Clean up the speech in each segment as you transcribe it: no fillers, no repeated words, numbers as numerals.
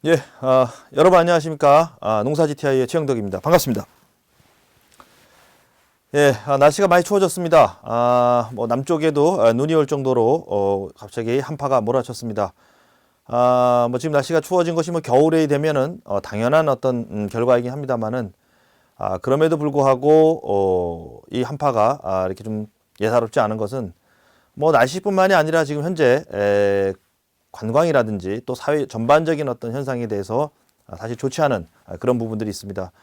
예, 여러분 안녕하십니까? 농사GTI의 최영덕입니다. 반갑습니다. 예, 날씨가 많이 추워졌습니다. 뭐 남쪽에도 눈이 올 정도로 갑자기 한파가 몰아쳤습니다. 뭐 지금 날씨가 추워진 것이 뭐 겨울에 되면은 당연한 어떤 결과이긴 합니다만은 그럼에도 불구하고 이 한파가 이렇게 좀 예사롭지 않은 것은 뭐 날씨뿐만이 아니라 지금 현재 관광이라든지 또 사회 전반적인 어떤 현상에 대해서 사실 좋지 않은 그런 부분들이 있습니다.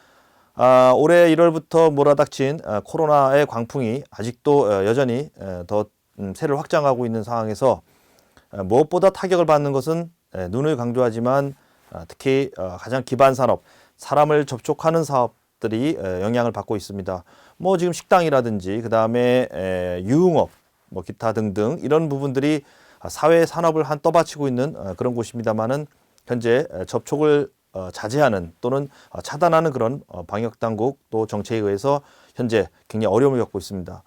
올해 1월부터 몰아닥친 코로나의 광풍이 아직도 여전히 더 세를 확장하고 있는 상황에서 무엇보다 타격을 받는 것은 눈을 강조하지만 특히 가장 기반 산업, 사람을 접촉하는 사업들이 영향을 받고 있습니다. 뭐 지금 식당이라든지 그 다음에 유흥업, 뭐 기타 등등 이런 부분들이 사회 산업을 한 떠받치고 있는 그런 곳입니다만은 현재 접촉을 자제하는 또는 차단하는 그런 방역 당국 또 정책에 의해서 현재 굉장히 어려움을 겪고 있습니다.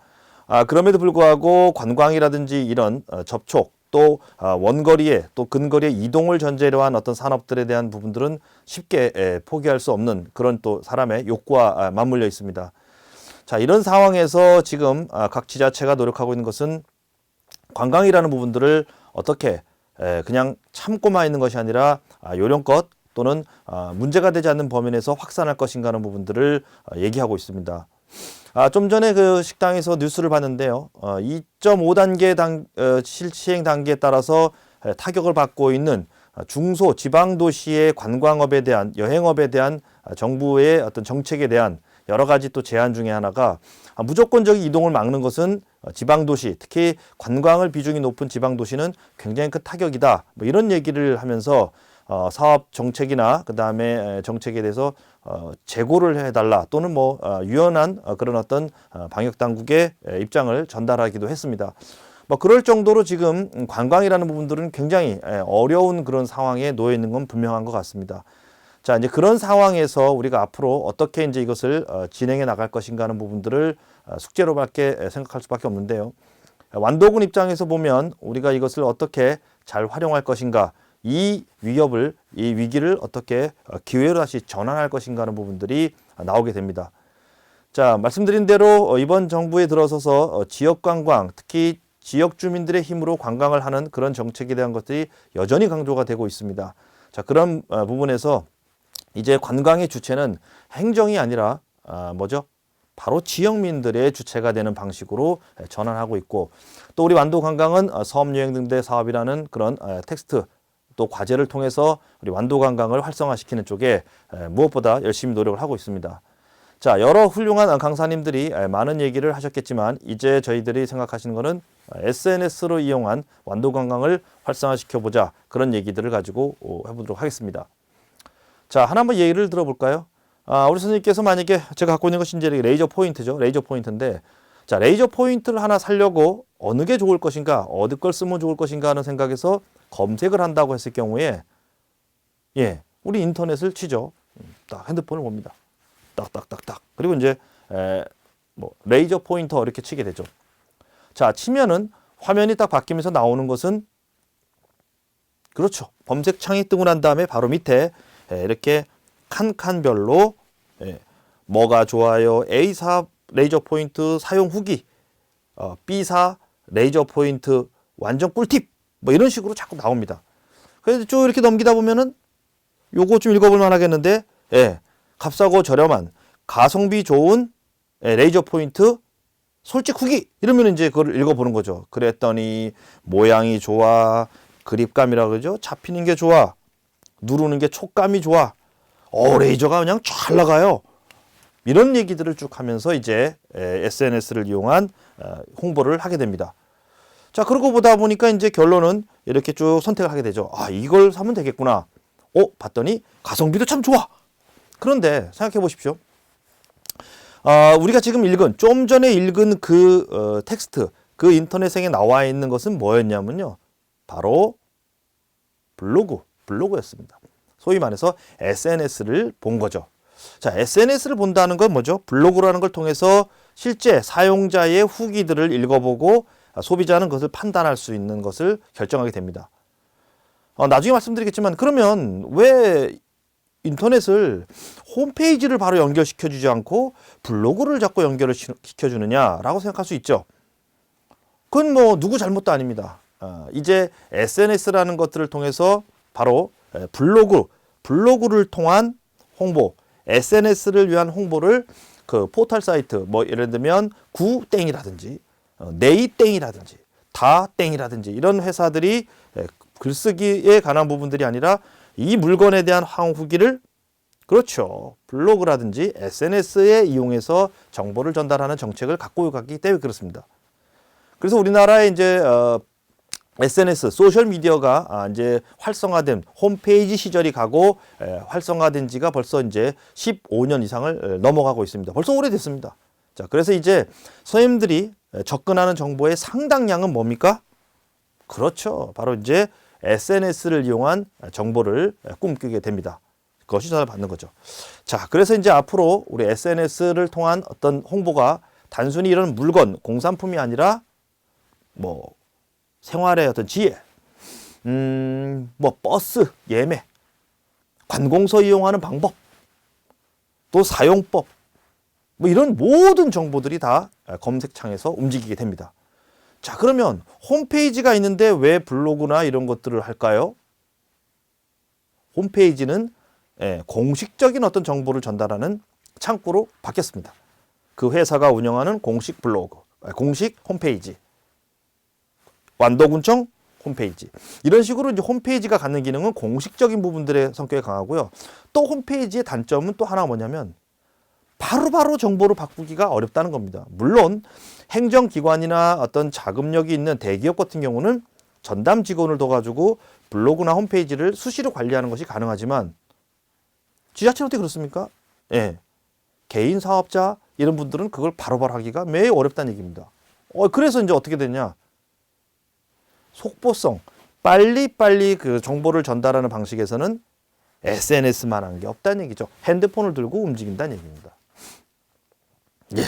그럼에도 불구하고 관광이라든지 이런 접촉 또 원거리에 또 근거리에 이동을 전제로 한 어떤 산업들에 대한 부분들은 쉽게 포기할 수 없는 그런 또 사람의 욕구와 맞물려 있습니다. 자, 이런 상황에서 지금 각 지자체가 노력하고 있는 것은 관광이라는 부분들을 어떻게 그냥 참고만 있는 것이 아니라 요령껏 또는 문제가 되지 않는 범위 내에서 확산할 것인가 하는 부분들을 얘기하고 있습니다. 좀 전에 그 식당에서 뉴스를 봤는데요. 2.5단계 실시행 단계에 따라서 타격을 받고 있는 중소 지방도시의 관광업에 대한 여행업에 대한 정부의 어떤 정책에 대한 여러 가지 또 제안 중에 하나가 무조건적인 이동을 막는 것은 지방도시, 특히 관광을 비중이 높은 지방도시는 굉장히 큰 타격이다. 뭐 이런 얘기를 하면서 사업 정책이나 그 다음에 정책에 대해서 재고를 해달라 또는 뭐 유연한 그런 어떤 방역 당국의 입장을 전달하기도 했습니다. 뭐 그럴 정도로 지금 관광이라는 부분들은 굉장히 어려운 그런 상황에 놓여 있는 건 분명한 것 같습니다. 자, 이제 그런 상황에서 우리가 앞으로 어떻게 이제 이것을 진행해 나갈 것인가 하는 부분들을 숙제로밖에 생각할 수밖에 없는데요. 완도군 입장에서 보면 우리가 이것을 어떻게 잘 활용할 것인가, 이 위기를 어떻게 기회로 다시 전환할 것인가 하는 부분들이 나오게 됩니다. 자, 말씀드린 대로 이번 정부에 들어서서 지역 관광, 특히 지역 주민들의 힘으로 관광을 하는 그런 정책에 대한 것들이 여전히 강조가 되고 있습니다. 자, 그런 부분에서 이제 관광의 주체는 행정이 아니라 뭐죠? 바로 지역민들의 주체가 되는 방식으로 전환하고 있고 또 우리 완도관광은 섬유행등대 사업이라는 그런 텍스트 또 과제를 통해서 우리 완도관광을 활성화시키는 쪽에 무엇보다 열심히 노력을 하고 있습니다. 자, 여러 훌륭한 강사님들이 많은 얘기를 하셨겠지만 이제 저희들이 생각하시는 것은 SNS로 이용한 완도관광을 활성화시켜보자 그런 얘기들을 가지고 해보도록 하겠습니다. 자, 하나 한번 예를 들어볼까요? 우리 선생님께서 만약에 제가 갖고 있는 것이 이제 레이저 포인트죠. 레이저 포인트인데, 자, 레이저 포인트를 하나 살려고 어느 게 좋을 것인가, 어디 걸 쓰면 좋을 것인가 하는 생각에서 검색을 한다고 했을 경우에, 예, 우리 인터넷을 치죠. 딱 핸드폰을 봅니다. 딱딱딱딱. 그리고 이제 뭐 레이저 포인터 이렇게 치게 되죠. 자, 치면은 화면이 딱 바뀌면서 나오는 것은 그렇죠. 검색창이 뜨고 난 다음에 바로 밑에 이렇게 칸칸별로 뭐가 좋아요, A사 레이저 포인트 사용 후기, B사 레이저 포인트 완전 꿀팁 뭐 이런 식으로 자꾸 나옵니다. 그래서 쭉 이렇게 넘기다 보면은 요거 좀 읽어볼 만하겠는데, 값싸고 저렴한 가성비 좋은 레이저 포인트 솔직 후기 이러면 이제 그걸 읽어보는 거죠. 그랬더니 모양이 좋아, 그립감이라 그러죠. 잡히는 게 좋아, 누르는 게 촉감이 좋아. 레이저가 그냥 잘 나가요. 이런 얘기들을 쭉 하면서 이제 SNS를 이용한 홍보를 하게 됩니다. 자, 그러고 보다 보니까 이제 결론은 이렇게 쭉 선택을 하게 되죠. 이걸 사면 되겠구나. 봤더니 가성비도 참 좋아. 그런데 생각해 보십시오. 우리가 지금 좀 전에 읽은 그 텍스트, 그 인터넷에 나와 있는 것은 뭐였냐면요. 바로 블로그였습니다. 소위 말해서 SNS를 본 거죠. 자, SNS를 본다는 건 뭐죠? 블로그라는 걸 통해서 실제 사용자의 후기들을 읽어보고 소비자는 그것을 판단할 수 있는 것을 결정하게 됩니다. 나중에 말씀드리겠지만 그러면 왜 인터넷을 홈페이지를 바로 연결시켜주지 않고 블로그를 자꾸 연결을 시켜주느냐라고 생각할 수 있죠. 그건 뭐 누구 잘못도 아닙니다. 이제 SNS라는 것들을 통해서 바로 블로그를 통한 홍보, SNS를 위한 홍보를 그 포털 사이트 뭐 예를 들면 구땡이라든지 네이땡이라든지 다땡이라든지 이런 회사들이 글쓰기에 관한 부분들이 아니라 이 물건에 대한 후기를 그렇죠. 블로그라든지 SNS에 이용해서 정보를 전달하는 정책을 갖고 갔기 때문에 그렇습니다. 그래서 우리나라에 이제 SNS, 소셜 미디어가 이제 활성화된 홈페이지 시절이 가고 활성화된 지가 벌써 이제 15년 이상을 넘어가고 있습니다. 벌써 오래됐습니다. 자, 그래서 이제 선생님들이 접근하는 정보의 상당량은 뭡니까? 그렇죠. 바로 이제 SNS를 이용한 정보를 꿈꾸게 됩니다. 그것이 전화를 받는 거죠. 자, 그래서 이제 앞으로 우리 SNS를 통한 어떤 홍보가 단순히 이런 물건, 공산품이 아니라 뭐 생활의 어떤 지혜, 뭐 버스 예매, 관공서 이용하는 방법, 또 사용법, 뭐 이런 모든 정보들이 다 검색창에서 움직이게 됩니다. 자, 그러면 홈페이지가 있는데 왜 블로그나 이런 것들을 할까요? 홈페이지는 공식적인 어떤 정보를 전달하는 창구로 바뀌었습니다. 그 회사가 운영하는 공식 블로그, 공식 홈페이지, 완도군청 홈페이지. 이런 식으로 이제 홈페이지가 갖는 기능은 공식적인 부분들의 성격이 강하고요. 또 홈페이지의 단점은 또 하나가 뭐냐면 바로바로 정보를 바꾸기가 어렵다는 겁니다. 물론 행정기관이나 어떤 자금력이 있는 대기업 같은 경우는 전담 직원을 둬가지고 블로그나 홈페이지를 수시로 관리하는 것이 가능하지만 지자체는 어떻게 그렇습니까? 예. 개인 사업자 이런 분들은 그걸 바로바로 하기가 매우 어렵다는 얘기입니다. 그래서 이제 어떻게 되냐? 속보성, 빨리빨리 그 정보를 전달하는 방식에서는 SNS만 한 게 없다는 얘기죠. 핸드폰을 들고 움직인다는 얘기입니다. 예.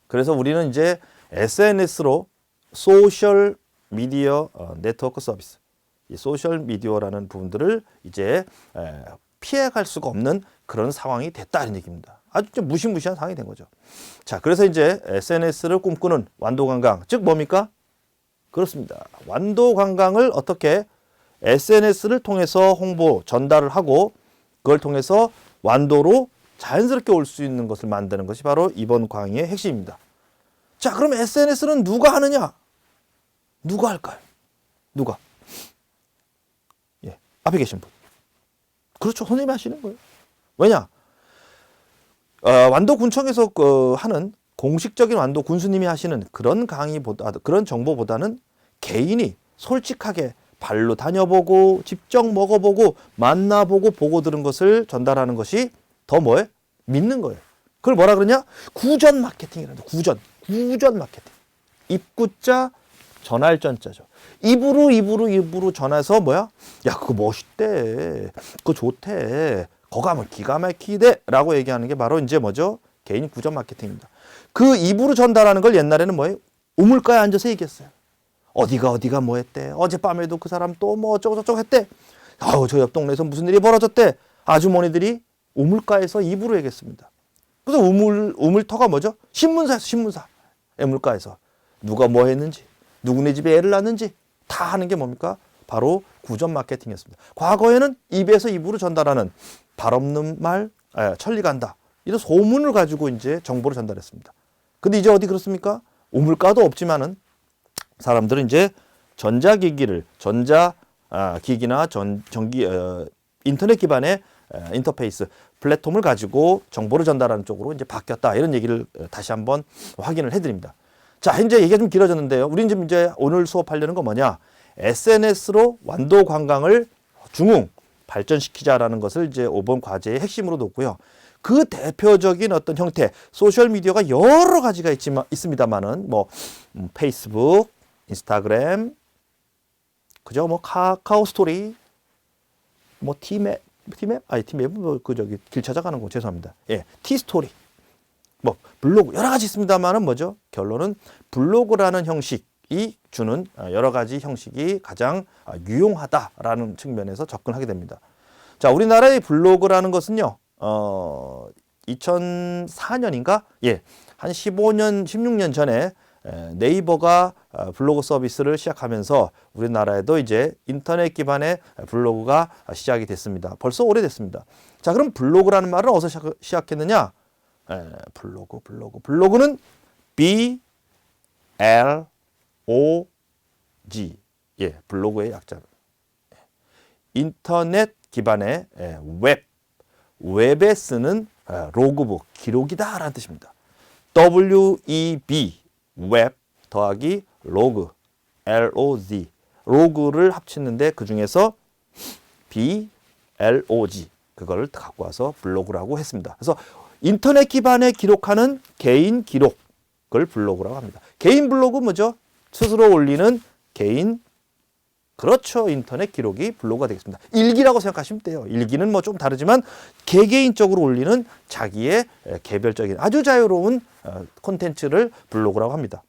그래서 우리는 이제 SNS로 소셜 미디어 네트워크 서비스, 이 소셜 미디어라는 부분들을 이제 피해갈 수가 없는 그런 상황이 됐다 이런 얘기입니다. 아주 좀 무시무시한 상황이 된 거죠. 자, 그래서 이제 SNS를 꿈꾸는 완도관광, 즉 뭡니까? 그렇습니다. 완도관광을 어떻게 SNS를 통해서 홍보, 전달을 하고 그걸 통해서 완도로 자연스럽게 올 수 있는 것을 만드는 것이 바로 이번 강의의 핵심입니다. 자, 그럼 SNS는 누가 하느냐? 누가 할까요? 누가? 예, 앞에 계신 분. 그렇죠. 선생님이 하시는 거예요. 왜냐? 완도군청에서 하는 공식적인 완도 군수님이 하시는 그런 강의보다, 그런 정보보다는 개인이 솔직하게 발로 다녀보고 직접 먹어보고 만나보고 보고 들은 것을 전달하는 것이 더 뭐예요? 믿는 거예요. 그걸 뭐라 그러냐? 구전 마케팅이란다. 구전 마케팅. 입구자 전할 전자죠. 입으로 전해서 뭐야? 야, 그거 멋있대. 그거 좋대. 거 가면 기가 막히대. 라고 얘기하는 게 바로 이제 뭐죠? 개인 구전 마케팅입니다. 그 입으로 전달하는 걸 옛날에는 뭐예요? 우물가에 앉아서 얘기했어요. 어디가 뭐 했대. 어젯밤에도 그 사람 또 뭐 어쩌고저쩌고 했대. 저 옆 동네에서 무슨 일이 벌어졌대. 아주머니들이 우물가에서 입으로 얘기했습니다. 그래서 우물터가 뭐죠? 신문사. 애물가에서. 누가 뭐 했는지, 누구네 집에 애를 낳는지 다 하는 게 뭡니까? 바로 구전 마케팅이었습니다. 과거에는 입에서 입으로 전달하는 발 없는 말, 천리 간다. 이런 소문을 가지고 이제 정보를 전달했습니다. 근데 이제 어디 그렇습니까? 우물가도 없지만은 사람들은 이제 전자기기나 인터넷 기반의 인터페이스 플랫폼을 가지고 정보를 전달하는 쪽으로 이제 바뀌었다. 이런 얘기를 다시 한번 확인을 해드립니다. 자, 이제 얘기가 좀 길어졌는데요. 우리는 지금 이제 오늘 수업하려는 건 뭐냐? SNS로 완도 관광을 중흥 발전시키자라는 것을 이제 5번 과제의 핵심으로 놓고요. 그 대표적인 어떤 형태, 소셜 미디어가 여러 가지가 있습니다만은 뭐 페이스북, 인스타그램, 그죠? 뭐 카카오 스토리, 뭐 티맵은 길 찾아가는 거 죄송합니다. 예, 티스토리, 뭐 블로그 여러 가지 있습니다만은 뭐죠? 결론은 블로그라는 형식, 주는 여러 가지 형식이 가장 유용하다라는 측면에서 접근하게 됩니다. 자, 우리나라의 블로그라는 것은요, 2004년인가? 예, 한 15년, 16년 전에 네이버가 블로그 서비스를 시작하면서 우리나라에도 이제 인터넷 기반의 블로그가 시작이 됐습니다. 벌써 오래됐습니다. 자, 그럼 블로그라는 말은 어디서 시작했느냐? 블로그는 B, L, O, G. 예, 블로그의 약자. 인터넷 기반의 웹에 쓰는 로그북, 기록이다라는 뜻입니다. WEB, 웹 더하기 로그, LOG, 로그를 합치는데 그 중에서 BLOG, 그걸 갖고 와서 블로그라고 했습니다. 그래서 인터넷 기반에 기록하는 개인 기록을 블로그라고 합니다. 개인 블로그 뭐죠? 스스로 올리는 개인, 그렇죠. 인터넷 기록이 블로그가 되겠습니다. 일기라고 생각하시면 돼요. 일기는 뭐 좀 다르지만 개개인적으로 올리는 자기의 개별적인 아주 자유로운 콘텐츠를 블로그라고 합니다.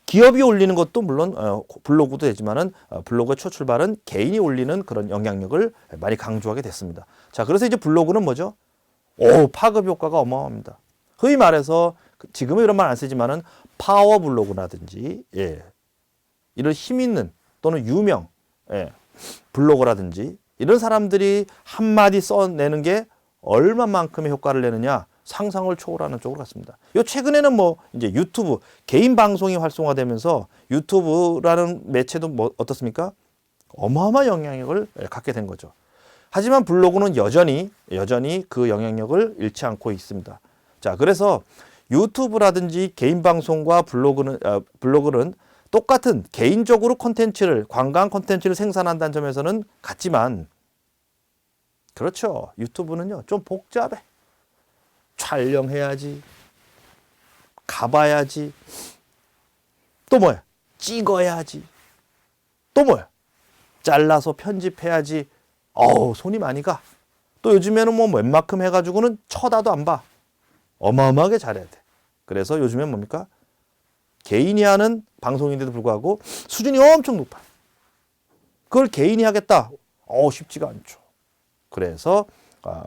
기업이 올리는 것도 물론 블로그도 되지만은 블로그의 초출발은 개인이 올리는 그런 영향력을 많이 강조하게 됐습니다. 자, 그래서 이제 블로그는 뭐죠? 파급 효과가 어마어마합니다. 흔히 말해서 지금은 이런 말 안 쓰지만은 파워 블로그라든지 이런 힘 있는 또는 유명 블로거라든지 이런 사람들이 한마디 써내는 게 얼마만큼의 효과를 내느냐, 상상을 초월하는 쪽으로 갔습니다. 요 최근에는 뭐 이제 유튜브 개인 방송이 활성화되면서 유튜브라는 매체도 뭐 어떻습니까? 어마어마한 영향력을 갖게 된 거죠. 하지만 블로그는 여전히 그 영향력을 잃지 않고 있습니다. 자, 그래서 유튜브라든지 개인 방송과 블로그는 똑같은 개인적으로 관광 콘텐츠를 생산한다는 점에서는 같지만, 그렇죠. 유튜브는요, 좀 복잡해. 촬영해야지, 가봐야지, 또 뭐야? 찍어야지, 또 뭐야? 잘라서 편집해야지. 손이 많이 가. 또 요즘에는 뭐 웬만큼 해가지고는 쳐다도 안 봐. 어마어마하게 잘해야 돼. 그래서 요즘엔 뭡니까? 개인이 하는 방송인데도 불구하고 수준이 엄청 높아. 그걸 개인이 하겠다? 쉽지가 않죠. 그래서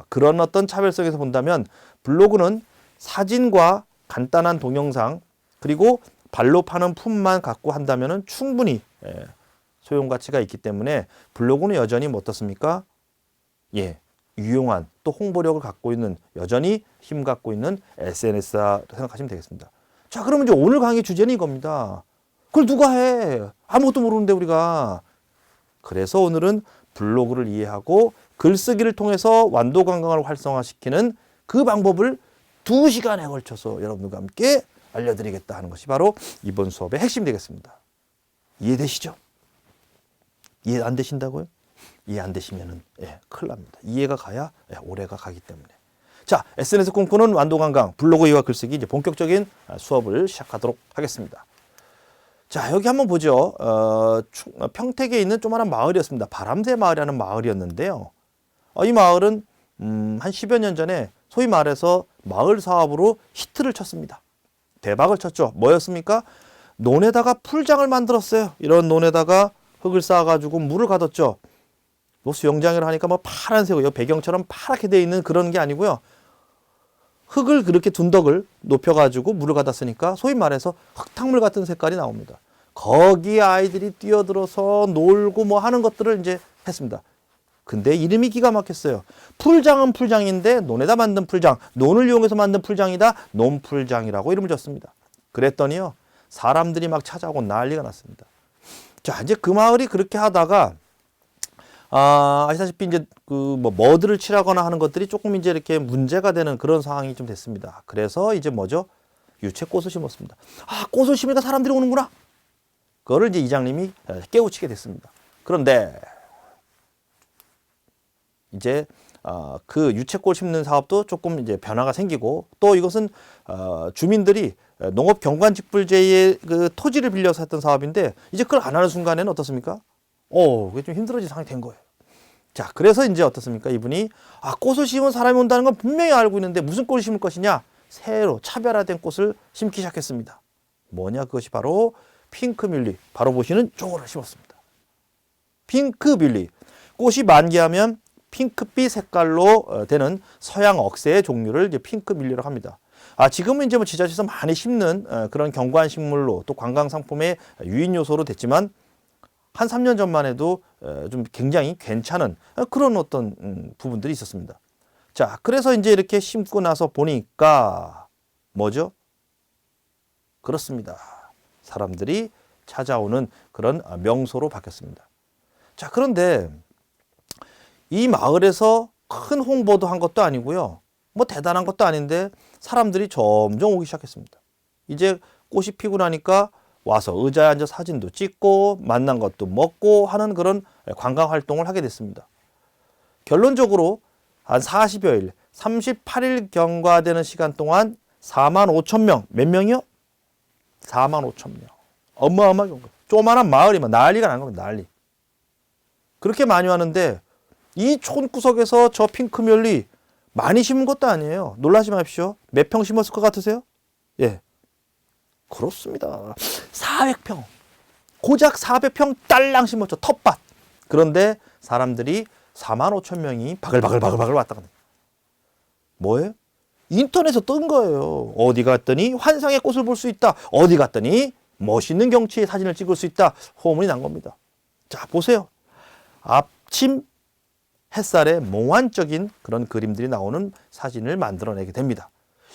그런 어떤 차별성에서 본다면 블로그는 사진과 간단한 동영상 그리고 발로 파는 품만 갖고 한다면 충분히 소용가치가 있기 때문에 블로그는 여전히 뭐 어떻습니까? 유용한 또 홍보력을 갖고 있는, 여전히 힘 갖고 있는 SNS라 생각하시면 되겠습니다. 자, 그러면 이제 오늘 강의 주제는 이겁니다. 그걸 누가 해? 아무것도 모르는데 우리가. 그래서 오늘은 블로그를 이해하고 글쓰기를 통해서 완도 관광을 활성화시키는 그 방법을 2시간에 걸쳐서 여러분들과 함께 알려드리겠다 하는 것이 바로 이번 수업의 핵심이 되겠습니다. 이해되시죠? 이해 안 되신다고요? 이해 안 되시면은 큰일 납니다. 이해가 가야 오래가 가기 때문에. 자, SNS 꿈꾸는 완도관광 블로그 이해와 글쓰기 이제 본격적인 수업을 시작하도록 하겠습니다. 자, 여기 한번 보죠. 평택에 있는 조그마한 마을이었습니다. 바람새 마을이라는 마을이었는데요. 이 마을은 한 10여 년 전에 소위 말해서 마을 사업으로 히트를 쳤습니다. 대박을 쳤죠. 뭐였습니까? 논에다가 풀장을 만들었어요. 이런 논에다가 흙을 쌓아가지고 물을 가뒀죠. 뭐 수영장이라 하니까 뭐 파란색이요. 배경처럼 파랗게 되어 있는 그런 게 아니고요. 흙을 그렇게 둔덕을 높여가지고 물을 갖다 쓰니까 소위 말해서 흙탕물 같은 색깔이 나옵니다. 거기에 아이들이 뛰어들어서 놀고 뭐 하는 것들을 이제 했습니다. 근데 이름이 기가 막혔어요. 풀장은 풀장인데 논에다 만든 풀장, 논을 이용해서 만든 풀장이다. 논풀장이라고 이름을 줬습니다. 그랬더니요, 사람들이 막 찾아오고 난리가 났습니다. 자, 이제 그 마을이 그렇게 하다가 아시다시피 이제 그 뭐 머드를 칠하거나 하는 것들이 조금 이제 이렇게 문제가 되는 그런 상황이 좀 됐습니다. 그래서 이제 뭐죠? 유채꽃을 심었습니다. 꽃을 심으니까 사람들이 오는구나. 그거를 이제 이장님이 깨우치게 됐습니다. 그런데 이제 그 유채꽃 심는 사업도 조금 이제 변화가 생기고, 또 이것은 주민들이 농업경관직불제의 그 토지를 빌려서 했던 사업인데 이제 그걸 안 하는 순간에는 어떻습니까? 그게 좀 힘들어진 상황이 된 거예요. 자, 그래서 이제 어떻습니까? 이분이 꽃을 심은 사람이 온다는 건 분명히 알고 있는데 무슨 꽃을 심을 것이냐? 새로 차별화된 꽃을 심기 시작했습니다. 뭐냐? 그것이 바로 핑크뮬리, 바로 보시는 쪽으로 심었습니다. 핑크뮬리, 꽃이 만개하면 핑크빛 색깔로 되는 서양 억새의 종류를 이제 핑크뮬리라고 합니다. 지금은 이제 뭐 지자체에서 많이 심는 그런 경관 식물로 또 관광 상품의 유인 요소로 됐지만 한 3년 전만 해도 좀 굉장히 괜찮은 그런 어떤 부분들이 있었습니다. 자, 그래서 이제 이렇게 심고 나서 보니까 뭐죠? 그렇습니다. 사람들이 찾아오는 그런 명소로 바뀌었습니다. 자, 그런데 이 마을에서 큰 홍보도 한 것도 아니고요. 뭐 대단한 것도 아닌데 사람들이 점점 오기 시작했습니다. 이제 꽃이 피고 나니까 와서 의자에 앉아 사진도 찍고 만난 것도 먹고 하는 그런 관광 활동을 하게 됐습니다. 결론적으로 한 40여일, 38일 경과되는 시간 동안 4만 5천 명, 몇 명이요? 4만 5천 명. 어마어마하게 온 거예요. 조그만한 마을이면 난리가 난 겁니다. 난리. 그렇게 많이 왔는데 이 촌구석에서 저 핑크뮬리 많이 심은 것도 아니에요. 놀라지 마십시오. 몇 평 심었을 것 같으세요? 예. 그렇습니다. 400평. 고작 400평 딸랑 심었죠. 텃밭. 그런데 사람들이 4만 5천 명이 바글바글 왔다 갔다. 뭐예요? 인터넷에서 뜬 거예요. 어디 갔더니 환상의 꽃을 볼 수 있다. 어디 갔더니 멋있는 경치의 사진을 찍을 수 있다. 소문이 난 겁니다. 자, 보세요. 아침 햇살에 몽환적인 그런 그림들이 나오는 사진을 만들어내게 됩니다.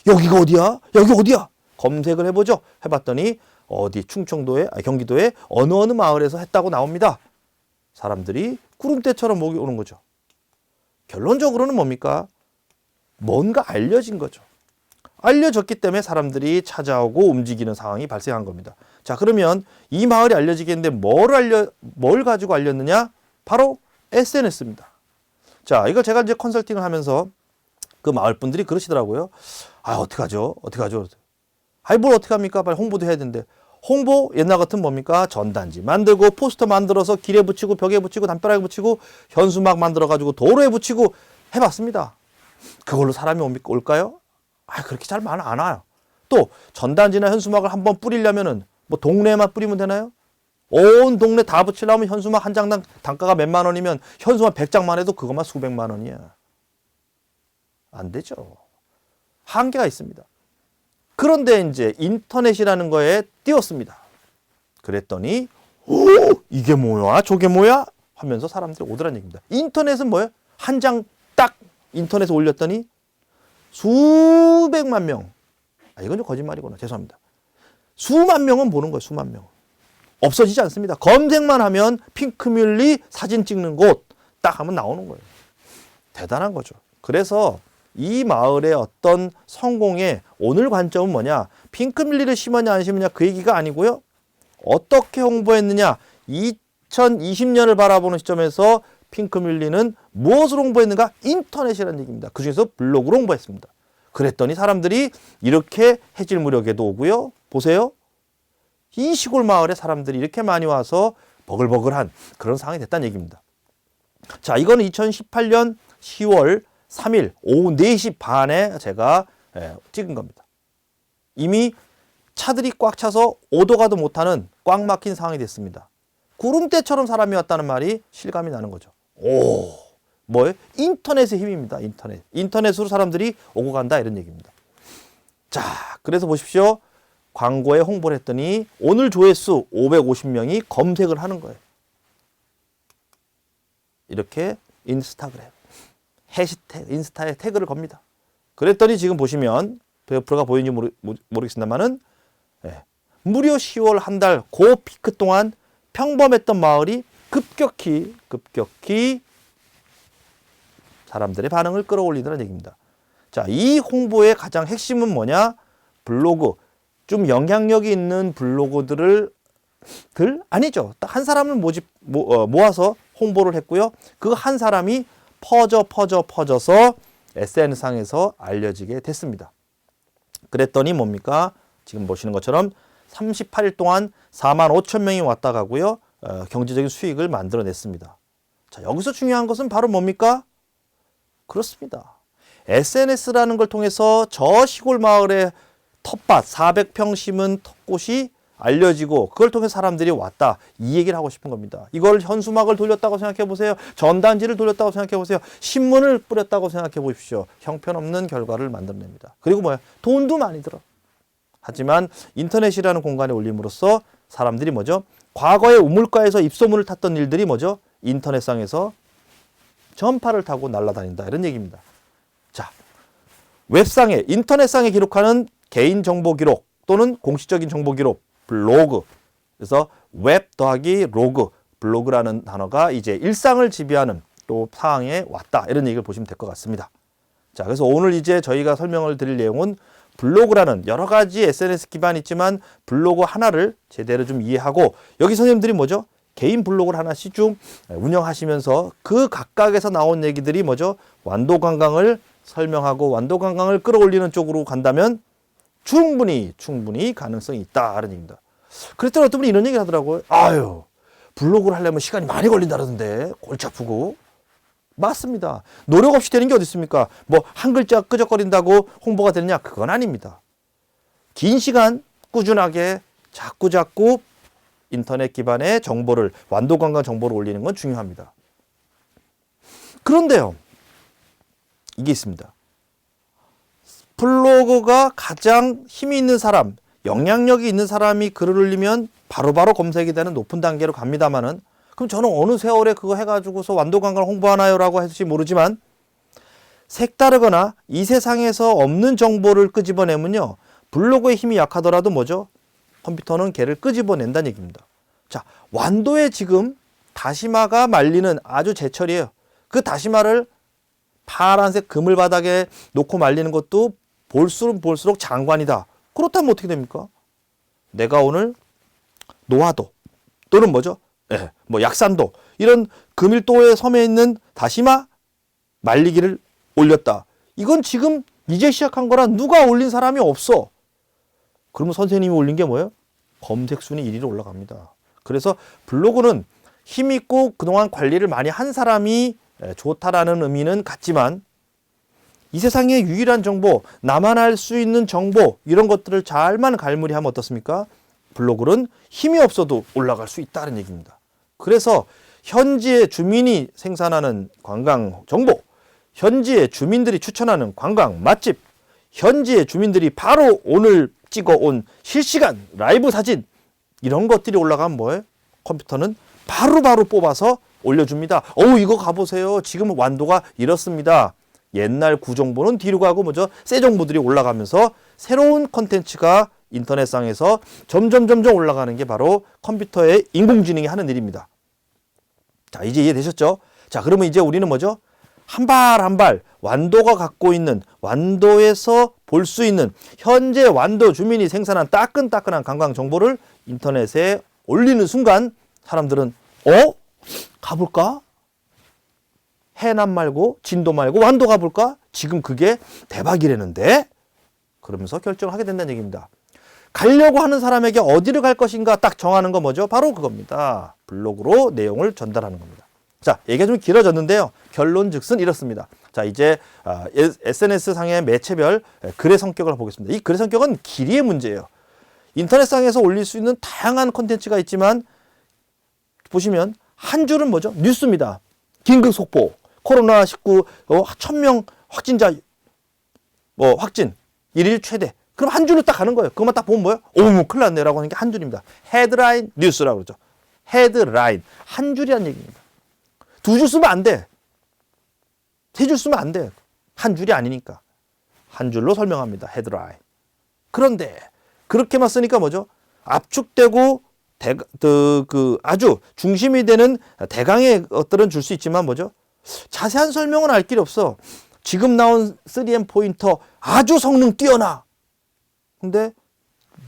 여기가 어디야? 여기 어디야? 검색을 해보죠. 해봤더니 어디 충청도에, 경기도의 어느 마을에서 했다고 나옵니다. 사람들이 구름대처럼 모이 오는 거죠. 결론적으로는 뭡니까? 뭔가 알려진 거죠. 알려졌기 때문에 사람들이 찾아오고 움직이는 상황이 발생한 겁니다. 자, 그러면 이 마을이 알려지겠는데 뭘 가지고 알렸느냐? 바로 SNS입니다. 자, 이걸 제가 이제 컨설팅을 하면서 그 마을 분들이 그러시더라고요. 어떡하죠? 뭘 어떡합니까? 빨리 홍보도 해야 되는데. 홍보 옛날 같은 뭡니까? 전단지 만들고 포스터 만들어서 길에 붙이고 벽에 붙이고 담벼락에 붙이고 현수막 만들어가지고 도로에 붙이고 해봤습니다. 그걸로 사람이 올까요? 그렇게 잘 안 와요. 또 전단지나 현수막을 한번 뿌리려면은 뭐 동네에만 뿌리면 되나요? 온 동네 다 붙이려면 현수막 한 장당 단가가 몇만 원이면 현수막 100장만 해도 그것만 수백만 원이야. 안 되죠. 한계가 있습니다. 그런데 이제 인터넷이라는 거에 띄웠습니다. 그랬더니 이게 뭐야? 저게 뭐야? 하면서 사람들이 오더란 얘기입니다. 인터넷은 뭐예요? 한 장 딱 인터넷에 올렸더니 수백만 명. 이건 좀 거짓말이구나. 죄송합니다. 수만 명은 보는 거예요. 수만 명. 없어지지 않습니다. 검색만 하면 핑크뮬리 사진 찍는 곳 딱 하면 나오는 거예요. 대단한 거죠. 그래서 이 마을의 어떤 성공의 오늘 관점은 뭐냐? 핑크뮬리를 심었냐 안 심었냐 그 얘기가 아니고요. 어떻게 홍보했느냐? 2020년을 바라보는 시점에서 핑크뮬리는 무엇을 홍보했는가? 인터넷이라는 얘기입니다. 그중에서 블로그로 홍보했습니다. 그랬더니 사람들이 이렇게 해질 무렵에도 오고요. 보세요. 이 시골 마을에 사람들이 이렇게 많이 와서 버글버글한 그런 상황이 됐다는 얘기입니다. 자, 이거는 2018년 10월 3일 오후 4시 반에 제가 찍은 겁니다. 이미 차들이 꽉 차서 오도 가도 못하는 꽉 막힌 상황이 됐습니다. 구름대처럼 사람이 왔다는 말이 실감이 나는 거죠. 뭐예요? 인터넷의 힘입니다. 인터넷으로 사람들이 오고 간다 이런 얘기입니다. 자, 그래서 보십시오. 광고에 홍보를 했더니 오늘 조회수 550명이 검색을 하는 거예요. 이렇게 인스타그램, 해시태그, 인스타에 태그를 겁니다. 그랬더니 지금 보시면 프로가 보이는지 모르겠습니다만은 무려 10월 한 달 고 피크 동안 평범했던 마을이 급격히 사람들의 반응을 끌어올리더라는 얘기입니다. 자, 이 홍보의 가장 핵심은 뭐냐? 블로그, 좀 영향력이 있는 블로거들을 아니죠. 딱 한 사람을 모아서 홍보를 했고요. 그 한 사람이 퍼져서 SNS상에서 알려지게 됐습니다. 그랬더니 뭡니까? 지금 보시는 것처럼 38일 동안 4만 5천 명이 왔다 가고요. 경제적인 수익을 만들어냈습니다. 자, 여기서 중요한 것은 바로 뭡니까? 그렇습니다. SNS라는 걸 통해서 저 시골 마을의 텃밭 400평 심은 텃꽃이 알려지고 그걸 통해 사람들이 왔다. 이 얘기를 하고 싶은 겁니다. 이걸 현수막을 돌렸다고 생각해 보세요. 전단지를 돌렸다고 생각해 보세요. 신문을 뿌렸다고 생각해 보십시오. 형편없는 결과를 만들어냅니다. 그리고 뭐야? 돈도 많이 들어. 하지만 인터넷이라는 공간에 올림으로써 사람들이 뭐죠? 과거에 우물가에서 입소문을 탔던 일들이 뭐죠? 인터넷상에서 전파를 타고 날아다닌다. 이런 얘기입니다. 자, 웹상에, 인터넷상에 기록하는 개인정보 기록 또는 공식적인 정보 기록, 블로그. 그래서 웹 더하기 로그, 블로그라는 단어가 이제 일상을 지배하는 또 상황에 왔다. 이런 얘기를 보시면 될 것 같습니다. 자, 그래서 오늘 이제 저희가 설명을 드릴 내용은 블로그라는 여러 가지 SNS 기반이 있지만 블로그 하나를 제대로 좀 이해하고 여기 선생님들이 뭐죠? 개인 블로그를 하나씩 좀 운영하시면서 그 각각에서 나온 얘기들이 뭐죠? 완도 관광을 설명하고 완도 관광을 끌어올리는 쪽으로 간다면 충분히 가능성이 있다는 얘기입니다. 그랬더니 어떤 분이 이런 얘기를 하더라고요. 아유, 블로그를 하려면 시간이 많이 걸린다던데 골치 아프고. 맞습니다. 노력 없이 되는 게 어디 있습니까? 뭐 한 글자 끄적거린다고 홍보가 되느냐? 그건 아닙니다. 긴 시간 꾸준하게 자꾸 인터넷 기반의 정보를 완도 관광 정보를 올리는 건 중요합니다. 그런데요. 이게 있습니다. 블로그가 가장 힘이 있는 사람, 영향력이 있는 사람이 글을 올리면 바로바로 검색이 되는 높은 단계로 갑니다만은 그럼 저는 어느 세월에 그거 해가지고서 완도관광을 홍보하나요? 라고 할지 모르지만 색다르거나 이 세상에서 없는 정보를 끄집어내면요. 블로그의 힘이 약하더라도 뭐죠? 컴퓨터는 걔를 끄집어낸다는 얘기입니다. 자, 완도에 지금 다시마가 말리는 아주 제철이에요. 그 다시마를 파란색 그물 바닥에 놓고 말리는 것도 볼수록 장관이다. 그렇다면 어떻게 됩니까? 내가 오늘 노화도 또는 뭐죠? 뭐 약산도 이런 금일도의 섬에 있는 다시마 말리기를 올렸다. 이건 지금 이제 시작한 거라 누가 올린 사람이 없어. 그러면 선생님이 올린 게 뭐예요? 검색 순위 1위로 올라갑니다. 그래서 블로그는 힘있고 그동안 관리를 많이 한 사람이 좋다라는 의미는 같지만 이 세상의 유일한 정보, 나만 알 수 있는 정보 이런 것들을 잘만 갈무리하면 어떻습니까? 블로그는 힘이 없어도 올라갈 수 있다는 얘기입니다. 그래서 현지의 주민이 생산하는 관광 정보, 현지의 주민들이 추천하는 관광 맛집, 현지의 주민들이 바로 오늘 찍어온 실시간 라이브 사진 이런 것들이 올라가면 뭐예요? 컴퓨터는 바로바로 뽑아서 올려줍니다. 이거 가보세요. 지금 완도가 이렇습니다. 옛날 구정보는 뒤로 가고 뭐죠? 새 정보들이 올라가면서 새로운 컨텐츠가 인터넷상에서 점점 올라가는 게 바로 컴퓨터의 인공지능이 하는 일입니다. 자, 이제 이해되셨죠? 자, 그러면 이제 우리는 뭐죠? 한 발 완도가 갖고 있는 완도에서 볼 수 있는 현재 완도 주민이 생산한 따끈따끈한 관광 정보를 인터넷에 올리는 순간 사람들은 가볼까? 해남 말고 진도 말고 완도 가볼까? 지금 그게 대박이라는데? 그러면서 결정을 하게 된다는 얘기입니다. 가려고 하는 사람에게 어디를 갈 것인가 딱 정하는 거 뭐죠? 바로 그겁니다. 블로그로 내용을 전달하는 겁니다. 자, 얘기가 좀 길어졌는데요. 결론즉슨 이렇습니다. 자, 이제 SNS상의 매체별 글의 성격을 보겠습니다. 이 글의 성격은 길이의 문제예요. 인터넷상에서 올릴 수 있는 다양한 콘텐츠가 있지만 보시면 한 줄은 뭐죠? 뉴스입니다. 긴급 속보. 코로나19 1000명 확진자 확진 1일 최대. 그럼 한 줄로 딱 가는 거예요. 그것만 딱 보면 뭐예요? 큰일 났네라고 하는 게 한 줄입니다. 헤드라인 뉴스라고 그러죠. 헤드라인. 한 줄이란 얘기입니다. 두 줄 쓰면 안 돼. 세 줄 쓰면 안 돼. 한 줄이 아니니까. 한 줄로 설명합니다. 헤드라인. 그런데 그렇게만 쓰니까 뭐죠? 압축되고 아주 중심이 되는 대강의 것들은 줄 수 있지만 뭐죠? 자세한 설명은 알 길이 없어. 지금 나온 3M 포인터 아주 성능 뛰어나. 근데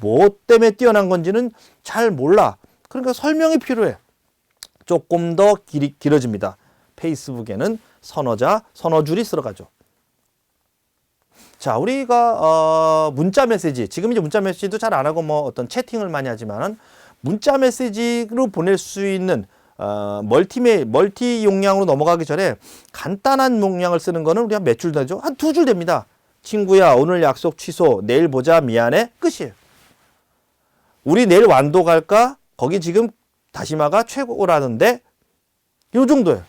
뭐 때문에 뛰어난 건지는 잘 몰라. 그러니까 설명이 필요해. 조금 더 길어집니다. 페이스북에는 서너 줄이 들어가죠. 자, 우리가 문자 메시지, 지금 이제 문자 메시지도 잘 안 하고 어떤 채팅을 많이 하지만은 문자 메시지로 보낼 수 있는 멀티 용량으로 넘어가기 전에 간단한 용량을 쓰는 거는 우리가 몇 줄 되죠? 한 2줄 됩니다. 친구야, 오늘 약속 취소, 내일 보자, 미안해, 끝이에요. 우리 내일 완도 갈까? 거기 지금 다시마가 최고라는데 요 정도예요.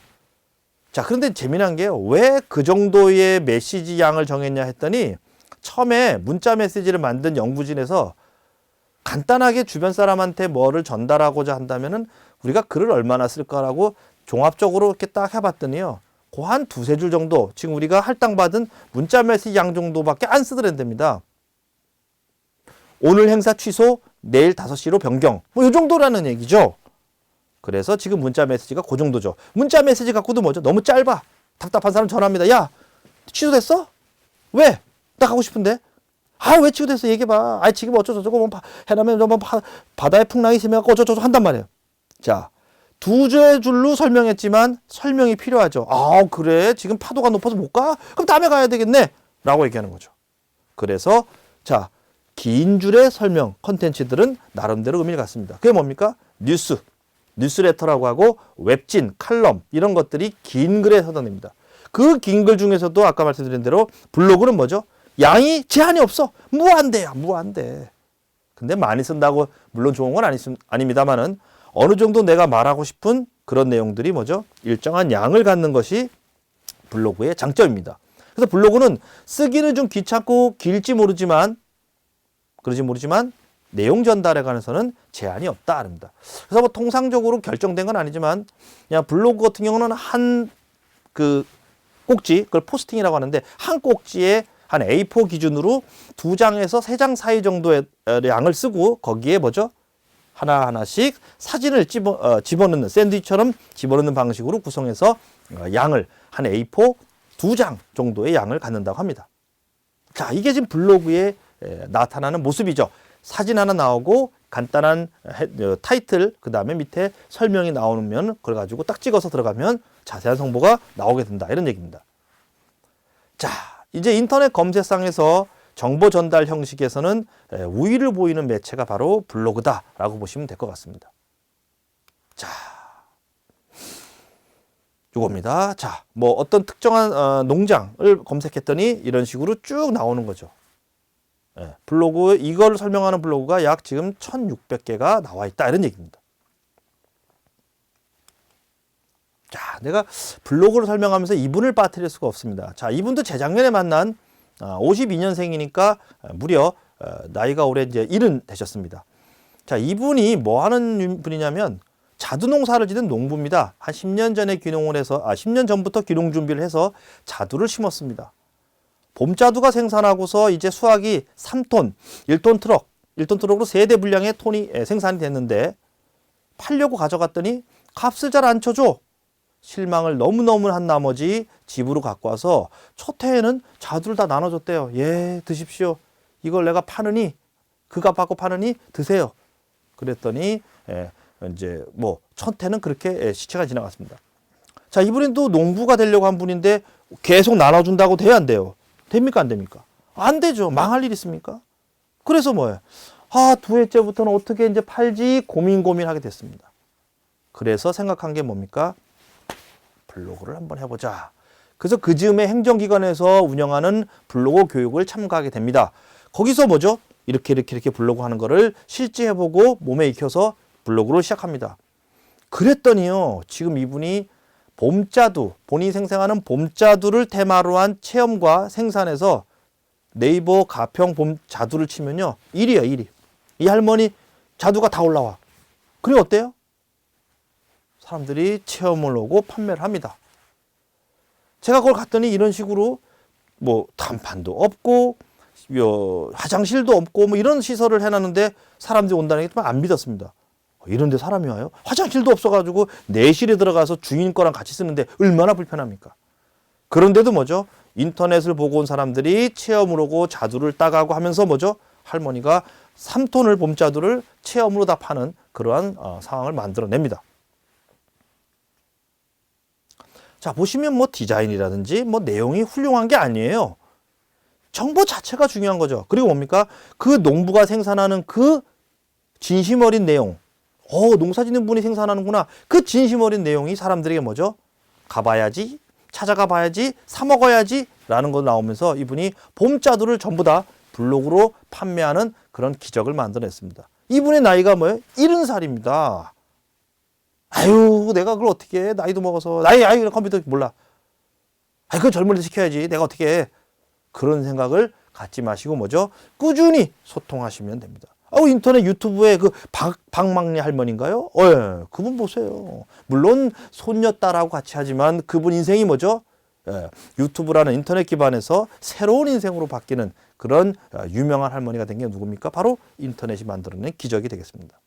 자, 그런데 재미난 게요. 왜 그 정도의 메시지 양을 정했냐 했더니 처음에 문자 메시지를 만든 연구진에서 간단하게 주변 사람한테 뭐를 전달하고자 한다면은 우리가 글을 얼마나 쓸까라고 종합적으로 이렇게 딱 해봤더니요. 그 한 두세 줄 정도, 지금 우리가 할당받은 문자 메시지 양 정도밖에 안 쓰더랜답니다. 오늘 행사 취소, 내일 5시로 변경. 뭐 이 정도라는 얘기죠. 그래서 지금 문자 메시지가 그 정도죠. 문자 메시지 갖고도 뭐죠? 너무 짧아. 답답한 사람 전화합니다. 야, 취소됐어? 왜? 나 가고 싶은데. 아, 왜 취소됐어? 얘기해봐. 아, 지금 어쩌고저쩌고 뭐 해나면 뭐 바다에 풍랑이 심해갖고 어쩌고저쩌고 한단 말이에요. 자, 두 줄로 설명했지만 설명이 필요하죠. 아, 그래? 지금 파도가 높아서 못 가? 그럼 다음에 가야 되겠네? 라고 얘기하는 거죠. 그래서 자, 긴 줄의 설명 컨텐츠들은 나름대로 의미를 갖습니다. 그게 뭡니까? 뉴스레터라고 하고 웹진, 칼럼 이런 것들이 긴 글에 서당됩니다. 그 긴 글 중에서도 아까 말씀드린 대로 블로그는 뭐죠? 양이 제한이 없어. 무한대야. 무한대. 근데 많이 쓴다고 물론 좋은 건 아닙니다만은 어느 정도 내가 말하고 싶은 그런 내용들이 뭐죠? 일정한 양을 갖는 것이 블로그의 장점입니다. 그래서 블로그는 쓰기는 좀 귀찮고 길지 모르지만 내용 전달에 관해서는 제한이 없다 합니다. 그래서 뭐 통상적으로 결정된 건 아니지만 그냥 블로그 같은 경우는 한 그 꼭지, 그걸 포스팅이라고 하는데 한 꼭지에 한 A4 기준으로 2장에서 3장 사이 정도의 양을 쓰고 거기에 뭐죠? 하나하나씩 사진을 집어넣는 샌드위치처럼 집어넣는 방식으로 구성해서 양을 한 A4 2장 정도의 양을 갖는다고 합니다. 자, 이게 지금 블로그에 나타나는 모습이죠. 사진 하나 나오고 간단한 타이틀, 그 다음에 밑에 설명이 나오면 그걸 가지고 딱 찍어서 들어가면 자세한 정보가 나오게 된다. 이런 얘기입니다. 자, 이제 인터넷 검색상에서 정보 전달 형식에서는 우위를 보이는 매체가 바로 블로그다라고 보시면 될 것 같습니다. 자, 이겁니다. 자, 뭐 어떤 특정한 농장을 검색했더니 이런 식으로 쭉 나오는 거죠. 블로그, 이걸 설명하는 블로그가 약 지금 1600개가 나와 있다. 이런 얘기입니다. 자, 내가 블로그를 설명하면서 이분을 빠뜨릴 수가 없습니다. 자, 이분도 재작년에 만난 52년생이니까 무려 나이가 올해 이제 70 되셨습니다. 자, 이분이 뭐 하는 분이냐면 자두농사를 짓는 농부입니다. 한 10년 전에 10년 전부터 귀농 준비를 해서 자두를 심었습니다. 봄자두가 생산하고서 이제 수확이 3톤, 1톤 트럭으로 3대 분량의 톤이 생산이 됐는데 팔려고 가져갔더니 값을 잘 안 쳐줘. 실망을 너무너무 한 나머지 집으로 갖고 와서 첫 해에는 자두를 다 나눠줬대요. 예, 드십시오. 이걸 내가 파느니, 그 값 받고 파느니 드세요. 그랬더니 이제 뭐 첫 해는 그렇게 시체가 지나갔습니다. 자, 이분은 또 농부가 되려고 한 분인데 계속 나눠준다고 돼야 안 돼요? 됩니까? 안 됩니까? 안 되죠. 망할 일 있습니까? 그래서 뭐예요? 아, 2회째부터는 어떻게 이제 팔지 고민하게 됐습니다. 그래서 생각한 게 뭡니까? 블로그를 한번 해보자. 그래서 그 즈음에 행정기관에서 운영하는 블로그 교육을 참가하게 됩니다. 거기서 뭐죠? 이렇게 블로그 하는 거를 실제 해보고 몸에 익혀서 블로그를 시작합니다. 그랬더니요, 지금 이분이 봄자두, 본인이 생산하는 봄자두를 테마로 한 체험과 생산에서 네이버 가평 봄자두를 치면요, 1위야, 1위. 이 할머니 자두가 다 올라와. 그래, 어때요? 사람들이 체험을 오고 판매를 합니다. 제가 그걸 갔더니 이런 식으로 뭐 단판도 없고 화장실도 없고 뭐 이런 시설을 해놨는데 사람들이 온다는 게 좀 안 믿었습니다. 이런 데 사람이 와요? 화장실도 없어가지고 내실에 들어가서 주인 거랑 같이 쓰는데 얼마나 불편합니까? 그런데도 뭐죠? 인터넷을 보고 온 사람들이 체험을 오고 자두를 따가고 하면서 뭐죠? 할머니가 3톤을 봄자두를 체험으로 다 파는 그러한 상황을 만들어냅니다. 자, 보시면 뭐 디자인이라든지 뭐 내용이 훌륭한 게 아니에요. 정보 자체가 중요한 거죠. 그리고 뭡니까? 그 농부가 생산하는 그 진심 어린 내용. 농사 짓는 분이 생산하는구나. 그 진심 어린 내용이 사람들에게 뭐죠? 가봐야지, 찾아가 봐야지, 사 먹어야지 라는 거 나오면서 이분이 봄자두를 전부 다 블로그로 판매하는 그런 기적을 만들어냈습니다. 이분의 나이가 뭐예요? 70살입니다. 아유, 내가 그걸 어떻게 해? 나이도 먹어서. 아유, 컴퓨터 몰라. 아유, 그걸 젊은이들 시켜야지. 내가 어떻게 해? 그런 생각을 갖지 마시고 뭐죠? 꾸준히 소통하시면 됩니다. 인터넷 유튜브에 그 박막리 할머니인가요? 예, 그분 보세요. 물론 손녀딸하고 같이 하지만 그분 인생이 뭐죠? 예, 유튜브라는 인터넷 기반에서 새로운 인생으로 바뀌는 그런 유명한 할머니가 된 게 누굽니까? 바로 인터넷이 만들어낸 기적이 되겠습니다.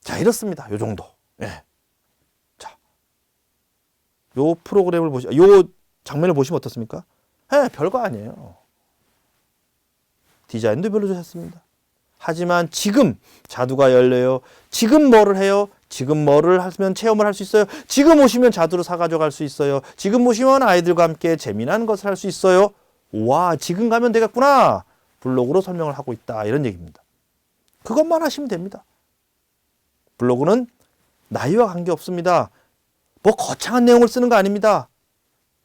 자, 이렇습니다. 요 정도. 예. 자, 요 프로그램을 요 장면을 보시면 어떻습니까? 예, 별거 아니에요. 디자인도 별로 좋았습니다. 하지만 지금 자두가 열려요. 지금 뭐를 해요? 지금 뭐를 하면 체험을 할 수 있어요. 지금 오시면 자두를 사가지고 갈 수 있어요. 지금 오시면 아이들과 함께 재미난 것을 할 수 있어요. 와, 지금 가면 되겠구나. 블로그로 설명을 하고 있다. 이런 얘기입니다. 그것만 하시면 됩니다. 블로그는 나이와 관계없습니다. 뭐 거창한 내용을 쓰는 거 아닙니다.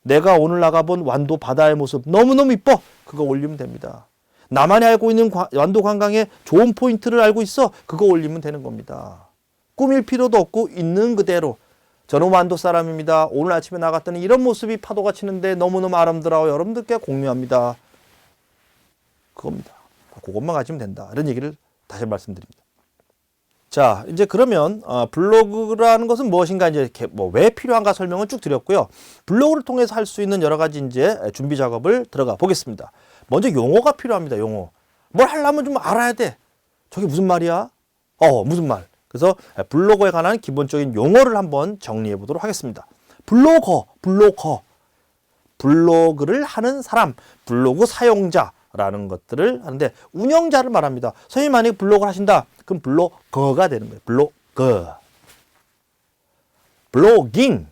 내가 오늘 나가본 완도 바다의 모습 너무너무 이뻐. 그거 올리면 됩니다. 나만이 알고 있는 완도 관광의 좋은 포인트를 알고 있어. 그거 올리면 되는 겁니다. 꾸밀 필요도 없고 있는 그대로. 저는 완도 사람입니다. 오늘 아침에 나갔더니 이런 모습이 파도가 치는데 너무너무 아름다워. 여러분들께 공유합니다. 그겁니다. 그것만 가지면 된다. 이런 얘기를 다시 말씀드립니다. 자, 이제 그러면 블로그라는 것은 무엇인가 이제 왜 필요한가 설명을 쭉 드렸고요. 블로그를 통해서 할 수 있는 여러 가지 이제 준비 작업을 들어가 보겠습니다. 먼저 용어가 필요합니다. 용어. 뭘 하려면 좀 알아야 돼. 저게 무슨 말이야? 무슨 말. 그래서 블로거에 관한 기본적인 용어를 한번 정리해 보도록 하겠습니다. 블로그를 하는 사람, 블로그 사용자라는 것들을 하는데 운영자를 말합니다. 선생님 만약에 블로그를 하신다. 그럼 블로거가 되는 거예요. 블로거. 블로깅.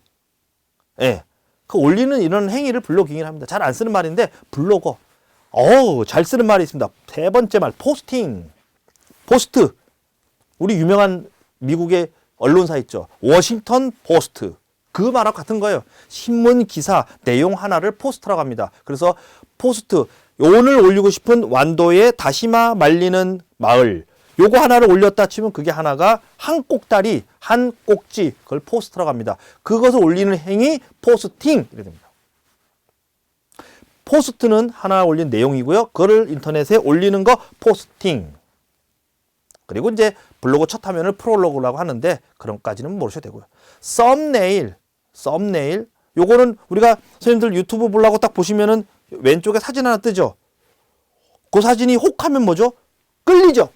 예. 그 올리는 이런 행위를 블로깅이라고 합니다. 잘 안 쓰는 말인데 블로거. 잘 쓰는 말이 있습니다. 세 번째 말, 포스팅. 포스트. 우리 유명한 미국의 언론사 있죠. 워싱턴 포스트. 그 말하고 같은 거예요. 신문 기사 내용 하나를 포스트라고 합니다. 그래서 포스트. 오늘 올리고 싶은 완도의 다시마 말리는 마을. 요거 하나를 올렸다 치면 그게 하나가 한 꼭다리, 한 꼭지. 그걸 포스트라고 합니다. 그것을 올리는 행위 포스팅. 이렇게 됩니다. 포스트는 하나 올린 내용이고요. 그거를 인터넷에 올리는 거 포스팅. 그리고 이제 블로그 첫 화면을 프롤로그라고 하는데 그런 것까지는 모르셔도 되고요. 썸네일. 요거는 우리가 선생님들 유튜브 보려고 딱 보시면은 왼쪽에 사진 하나 뜨죠. 그 사진이 혹하면 뭐죠? 끌리죠.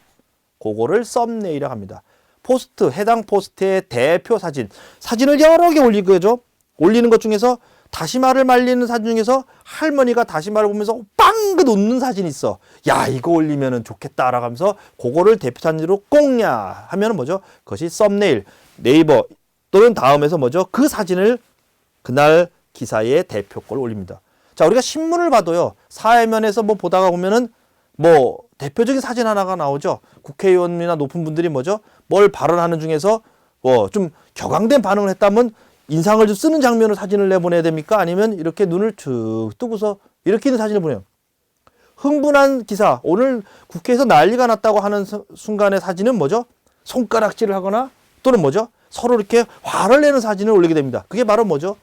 그거를 썸네일이라고 합니다. 포스트, 해당 포스트의 대표 사진. 사진을 여러 개 올리고요. 올리는 것 중에서 다시마를 말리는 사진 중에서 할머니가 다시마를 보면서 빵긋 웃는 사진이 있어. 야, 이거 올리면 좋겠다라고 하면서 그거를 대표 사진으로 꽁냐 하면 뭐죠? 그것이 썸네일. 네이버 또는 다음에서 뭐죠? 그 사진을 그날 기사의 대표 걸 올립니다. 자, 우리가 신문을 봐도요. 사회면에서 뭐 보다가 보면은 뭐 대표적인 사진 하나가 나오죠. 국회의원이나 높은 분들이 뭐죠? 뭘 발언하는 중에서 뭐 좀 격앙된 반응을 했다면 인상을 좀 쓰는 장면으로 사진을 내보내야 됩니까? 아니면 이렇게 눈을 쭉 뜨고서 이렇게 있는 사진을 보내요. 흥분한 기사, 오늘 국회에서 난리가 났다고 하는 순간의 사진은 뭐죠? 손가락질을 하거나 또는 뭐죠? 서로 이렇게 화를 내는 사진을 올리게 됩니다. 그게 바로 뭐죠?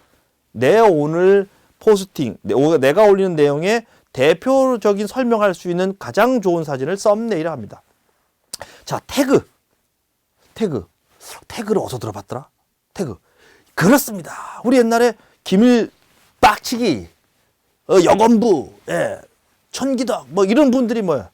내 오늘 포스팅, 내가 올리는 내용에 대표적인 설명할 수 있는 가장 좋은 사진을 썸네일이라고 합니다. 자, 태그를 어디서 들어봤더라? 태그. 그렇습니다. 우리 옛날에 기밀 빡치기, 여건부, 천기덕, 뭐 이런 분들이 뭐야?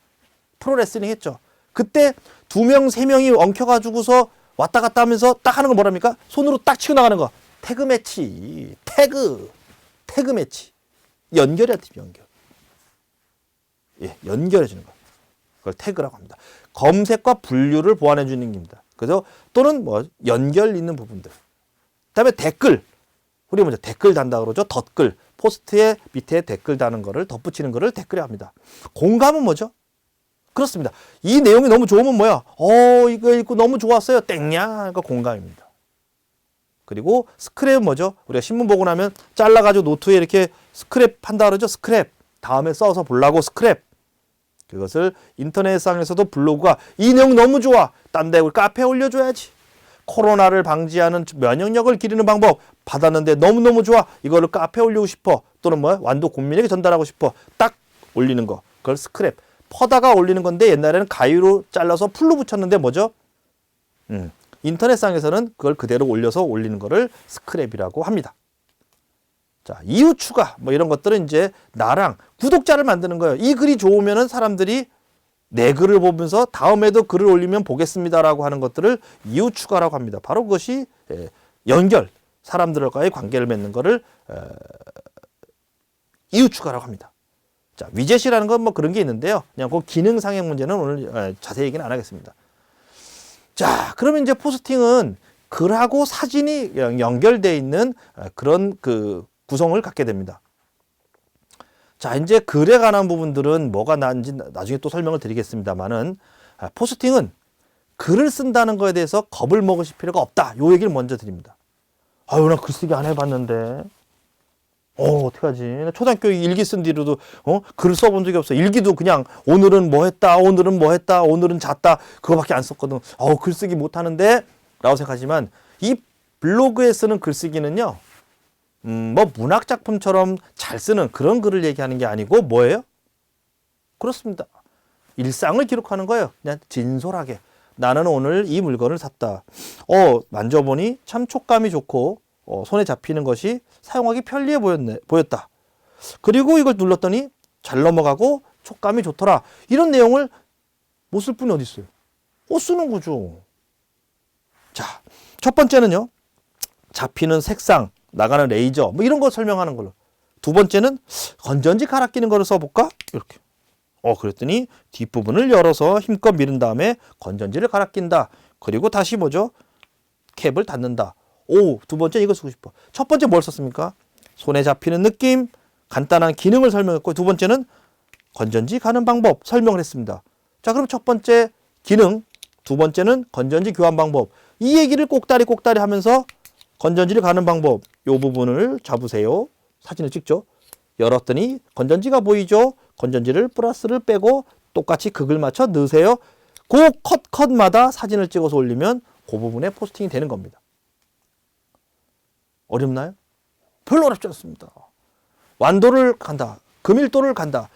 프로레슬링 했죠. 그때 2명, 3명이 엉켜가지고서 왔다 갔다 하면서 딱 하는 거 뭐랍니까? 손으로 딱 치고 나가는 거. 태그 매치. 태그 매치. 연결해야 돼, 연결. 연결해주는 거. 그걸 태그라고 합니다. 검색과 분류를 보완해주는 겁니다. 그래서 또는 뭐 연결 있는 부분들. 그다음에 댓글. 우리 먼저 댓글 단다 그러죠. 덧글. 포스트의 밑에 댓글 다는 거를 덧붙이는 거를 댓글이라고 합니다. 공감은 뭐죠? 그렇습니다. 이 내용이 너무 좋으면 뭐야? 이거 읽고 너무 좋았어요. 땡냐? 그러니까 공감입니다. 그리고 스크랩은 뭐죠? 우리가 신문 보고 나면 잘라가지고 노트에 이렇게 스크랩 한다 그러죠. 스크랩. 다음에 써서 보려고 스크랩. 그것을 인터넷상에서도 블로그가 이 내용 너무 좋아. 딴 데 우리 카페에 올려줘야지. 코로나를 방지하는 면역력을 기르는 방법 받았는데 너무너무 좋아. 이거를 카페에 올리고 싶어. 또는 뭐 완도 국민에게 전달하고 싶어. 딱 올리는 거. 그걸 스크랩. 퍼다가 올리는 건데 옛날에는 가위로 잘라서 풀로 붙였는데 뭐죠? 인터넷상에서는 그걸 그대로 올려서 올리는 거를 스크랩이라고 합니다. 자, 이유 추가 뭐 이런 것들은 이제 나랑 구독자를 만드는 거예요. 이 글이 좋으면은 사람들이 내 글을 보면서 다음에도 글을 올리면 보겠습니다라고 하는 것들을 이유 추가라고 합니다. 바로 그것이 연결, 사람들과의 관계를 맺는 거를 이유 추가라고 합니다. 자, 위젯이라는 건 뭐 그런 게 있는데요. 그냥 그 기능상의 문제는 오늘 자세히 얘기는 안 하겠습니다. 자, 그러면 이제 포스팅은 글하고 사진이 연결되어 있는 그런 그 구성을 갖게 됩니다. 자, 이제 글에 관한 부분들은 뭐가 나은지 나중에 또 설명을 드리겠습니다만은 포스팅은 글을 쓴다는 거에 대해서 겁을 먹으실 필요가 없다. 요 얘기를 먼저 드립니다. 아유, 나 글쓰기 안 해봤는데. 어떡하지? 나 초등학교 일기 쓴 뒤로도 글을 써본 적이 없어. 일기도 그냥 오늘은 뭐 했다, 오늘은 뭐 했다, 오늘은 잤다 그거밖에 안 썼거든. 글쓰기 못하는데 라고 생각하지만 이 블로그에 쓰는 글쓰기는요. 뭐 문학 작품처럼 잘 쓰는 그런 글을 얘기하는 게 아니고 뭐예요? 그렇습니다. 일상을 기록하는 거예요. 그냥 진솔하게. 나는 오늘 이 물건을 샀다. 만져보니 참 촉감이 좋고 손에 잡히는 것이 사용하기 편리해 보였다. 그리고 이걸 눌렀더니 잘 넘어가고 촉감이 좋더라. 이런 내용을 못 쓸 분이 어디 있어요? 쓰는 거죠. 자, 첫 번째는요. 잡히는 색상, 나가는 레이저 뭐 이런 거 설명하는 걸로. 두 번째는 건전지 갈아 끼는 거를 써볼까? 이렇게. 그랬더니 뒷부분을 열어서 힘껏 밀은 다음에 건전지를 갈아 낀다. 그리고 다시 뭐죠? 캡을 닫는다. 두 번째 이거 쓰고 싶어. 첫 번째 뭘 썼습니까? 손에 잡히는 느낌, 간단한 기능을 설명했고 두 번째는 건전지 가는 방법 설명을 했습니다. 자, 그럼 첫 번째 기능, 두 번째는 건전지 교환 방법. 이 얘기를 꼭다리 하면서 건전지를 가는 방법, 이 부분을 잡으세요. 사진을 찍죠. 열었더니 건전지가 보이죠. 건전지를 플러스를 빼고 똑같이 극을 맞춰 넣으세요. 그 컷마다 사진을 찍어서 올리면 그 부분에 포스팅이 되는 겁니다. 어렵나요? 별로 어렵지 않습니다. 완도를 간다. 금일도를 간다.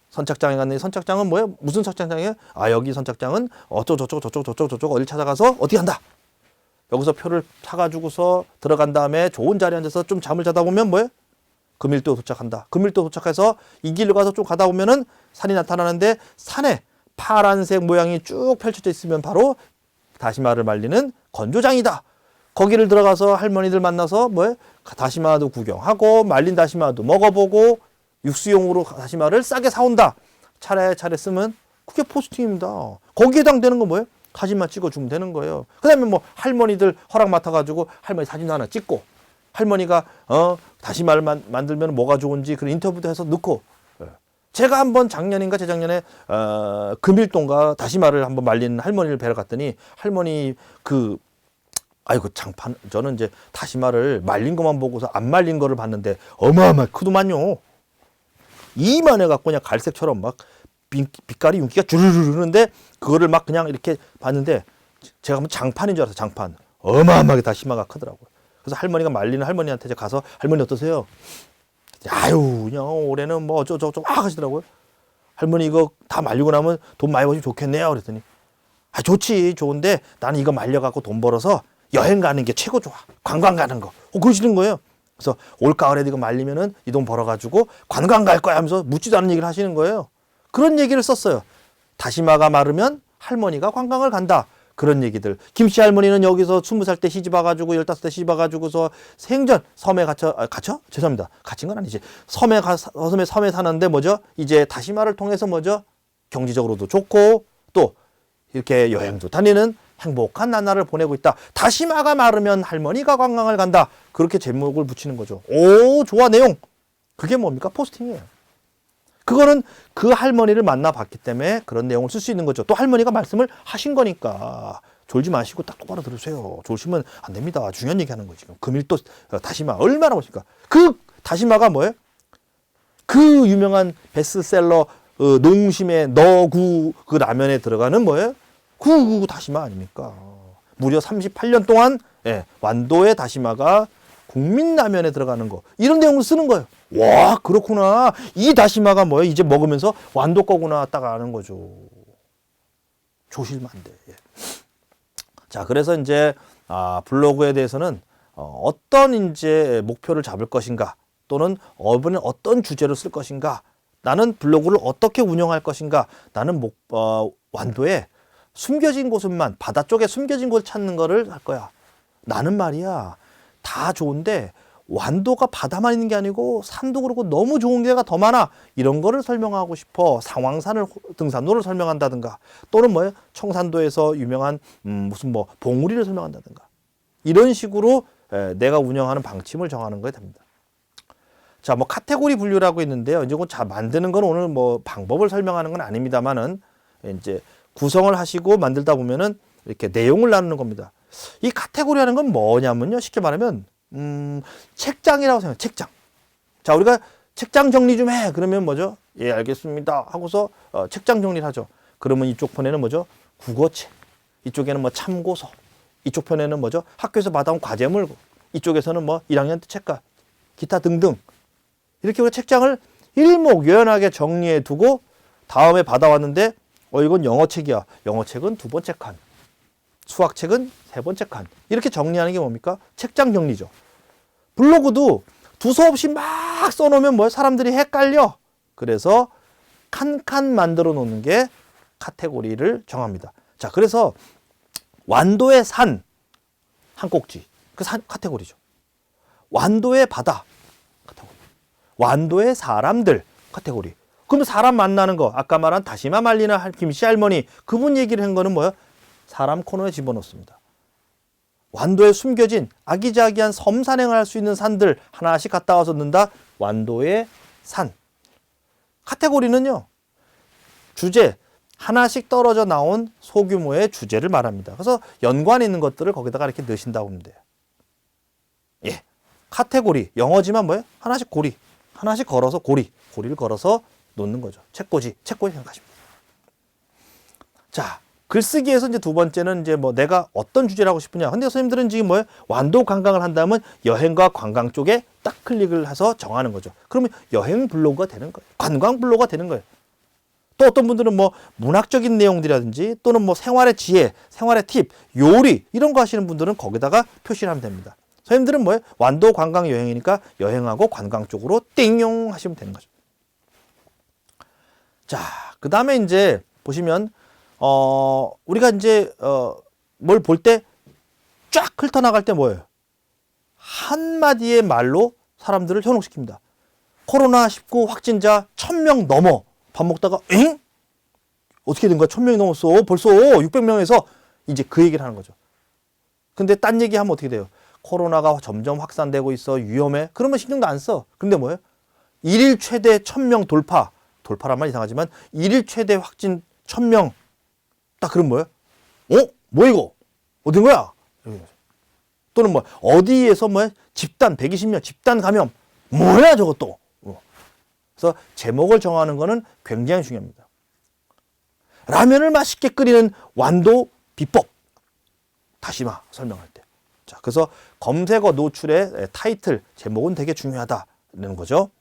선착장에 갔는데 선착장은 뭐예요? 무슨 선착장이에요? 여기 선착장은 저쪽 어딜 찾아가서 어디 간다. 여기서 표를 사가지고서 들어간 다음에 좋은 자리에 앉아서 좀 잠을 자다 보면 뭐예요? 금일도 도착한다. 금일도 도착해서 이 길로 가서 좀 가다 보면은 산이 나타나는데 산에 파란색 모양이 쭉 펼쳐져 있으면 바로 다시마를 말리는 건조장이다. 거기를 들어가서 할머니들 만나서 뭐예요? 다시마도 구경하고 말린 다시마도 먹어보고 육수용으로 다시마를 싸게 사온다. 차례차례 쓰면 그게 포스팅입니다. 거기에 해당되는 건 뭐예요? 사진만 찍어주면 되는 거예요. 그 다음에 뭐 할머니들 허락 맡아가지고 할머니 사진 하나 찍고 할머니가 다시마를 만들면 뭐가 좋은지 그런 인터뷰도 해서 넣고 제가 한번 작년인가 재작년에 금일동가 다시마를 한번 말린 할머니를 뵈러 갔더니 할머니 장판 저는 이제 다시마를 말린 것만 보고서 안 말린 거를 봤는데 어마어마하게 크더만요. 이만해 갖고 그냥 갈색처럼 막 빛깔이 윤기가 주르르 흐르는데 그거를 막 그냥 이렇게 봤는데 제가 한번 장판인 줄 알았어요. 장판. 어마어마하게 다시마가 크더라고요. 그래서 할머니가 말리는 할머니한테 제가 가서 할머니 어떠세요? 그냥 올해는 뭐 어쩌고저쩌고 막 하시더라고요. 할머니 이거 다 말리고 나면 돈 많이 버시면 좋겠네요. 그랬더니 좋지. 좋은데 나는 이거 말려갖고 돈 벌어서 여행 가는 게 최고 좋아. 관광 가는 거. 그러시는 거예요. 그래서 올가을에 이거 말리면은 이 돈 벌어가지고 관광 갈 거야 하면서 묻지도 않은 얘기를 하시는 거예요. 그런 얘기를 썼어요. 다시마가 마르면 할머니가 관광을 간다. 그런 얘기들. 김씨 할머니는 여기서 20살 때 시집 와가지고 15살 시집 와가지고서 생전 섬에 갇혀? 죄송합니다. 갇힌 건 아니지. 섬에 사는데 뭐죠? 이제 다시마를 통해서 뭐죠? 경제적으로도 좋고 또 이렇게 여행도 다니는 행복한 나날을 보내고 있다. 다시마가 마르면 할머니가 관광을 간다. 그렇게 제목을 붙이는 거죠. 좋아 내용. 그게 뭡니까? 포스팅이에요. 그거는 그 할머니를 만나봤기 때문에 그런 내용을 쓸 수 있는 거죠. 또 할머니가 말씀을 하신 거니까 졸지 마시고 딱 똑바로 들으세요. 졸시면 안 됩니다. 중요한 얘기하는 거지. 금일도 다시마 얼마나 멋있을까. 그 다시마가 뭐예요? 그 유명한 베스트셀러 농심의 너구 그 라면에 들어가는 뭐예요? 구 다시마 아닙니까? 무려 38년 동안 예, 완도의 다시마가 국민라면에 들어가는 거 이런 내용을 쓰는 거예요. 와 그렇구나. 이 다시마가 뭐예요? 이제 먹으면서 완도 거구나 딱 아는 거죠. 조실만 안 돼. 예. 자 그래서 이제 블로그에 대해서는 어떤 이제 목표를 잡을 것인가 또는 이번에 어떤 주제로 쓸 것인가 나는 블로그를 어떻게 운영할 것인가 나는 완도에 숨겨진 곳만 바다 쪽에 숨겨진 곳 찾는 거를 할 거야. 나는 말이야 다 좋은데 완도가 바다만 있는 게 아니고 산도 그렇고 너무 좋은 데가 더 많아. 이런 거를 설명하고 싶어. 상황산을 등산로를 설명한다든가 또는 뭐예요? 청산도에서 유명한 무슨 뭐 봉우리를 설명한다든가 이런 식으로 내가 운영하는 방침을 정하는 거에 됩니다. 자, 뭐 카테고리 분류라고 있는데요. 이제 잘 만드는 건 오늘 뭐 방법을 설명하는 건 아닙니다만은 이제 구성을 하시고 만들다 보면은 이렇게 내용을 나누는 겁니다. 이 카테고리라는 건 뭐냐면요. 쉽게 말하면 책장이라고 생각해요. 책장. 자, 우리가 책장 정리 좀 해. 그러면 뭐죠? 예, 알겠습니다. 하고서 책장 정리를 하죠. 그러면 이쪽 편에는 뭐죠? 국어책. 이쪽에는 뭐 참고서. 이쪽 편에는 뭐죠? 학교에서 받아온 과제물. 이쪽에서는 뭐 1학년 때 책가. 기타 등등. 이렇게 우리가 책장을 일목요연하게 정리해 두고 다음에 받아왔는데 이건 영어책이야. 영어책은 두 번째 칸. 수학책은 세 번째 칸. 이렇게 정리하는 게 뭡니까? 책장 정리죠. 블로그도 두서없이 막 써놓으면 뭐예요? 사람들이 헷갈려. 그래서 칸칸 만들어 놓는 게 카테고리를 정합니다. 자, 그래서 완도의 산 한 꼭지. 그 산 카테고리죠. 완도의 바다 카테고리. 완도의 사람들 카테고리. 그러면 사람 만나는 거 아까 말한 다시마 말리는 김씨 할머니 그분 얘기를 한 거는 뭐예요? 사람 코너에 집어넣습니다. 완도에 숨겨진 아기자기한 섬 산행을 할 수 있는 산들 하나씩 갔다 와서 넣는다. 완도의 산. 카테고리는요. 주제 하나씩 떨어져 나온 소규모의 주제를 말합니다. 그래서 연관 있는 것들을 거기다가 이렇게 넣으신다고 하면 돼요. 예. 카테고리 영어지만 뭐예요? 하나씩 고리. 하나씩 걸어서 고리를 걸어서 놓는 거죠. 책꽂이 생각하시면 돼요. 자, 글쓰기에서 이제 두 번째는 이제 뭐 내가 어떤 주제를 하고 싶으냐. 근데 선생님들은 지금 뭐예요? 완도 관광을 한다면 여행과 관광 쪽에 딱 클릭을 해서 정하는 거죠. 그러면 여행 블로그가 되는 거예요. 관광 블로그가 되는 거예요. 또 어떤 분들은 뭐 문학적인 내용들이라든지 또는 뭐 생활의 지혜, 생활의 팁, 요리 이런 거 하시는 분들은 거기다가 표시를 하면 됩니다. 선생님들은 뭐예요? 완도 관광 여행이니까 여행하고 관광 쪽으로 띵용 하시면 되는 거죠. 자, 그 다음에 이제 보시면 우리가 이제 뭘 볼 때 쫙 훑어나갈 때 뭐예요? 한마디의 말로 사람들을 현혹시킵니다. 코로나19 확진자 1000명 넘어. 밥 먹다가 엥? 어떻게 된 거야? 1000명이 넘었어. 벌써 600명에서 이제 그 얘기를 하는 거죠. 근데 딴 얘기하면 어떻게 돼요? 코로나가 점점 확산되고 있어. 위험해. 그러면 신경도 안 써. 근데 뭐예요? 일일 최대 1000명 돌파. 돌파란 말 이상하지만 일일 최대 확진 1000명. 딱 그럼 뭐예요? 뭐 이거? 어딘 거야? 또는 뭐 어디에서 뭐 집단 120명 집단 감염. 뭐야 저것도. 그래서 제목을 정하는 거는 굉장히 중요합니다. 라면을 맛있게 끓이는 완도 비법. 다시마 설명할 때. 자, 그래서 검색어 노출의 타이틀, 제목은 되게 중요하다는 거죠.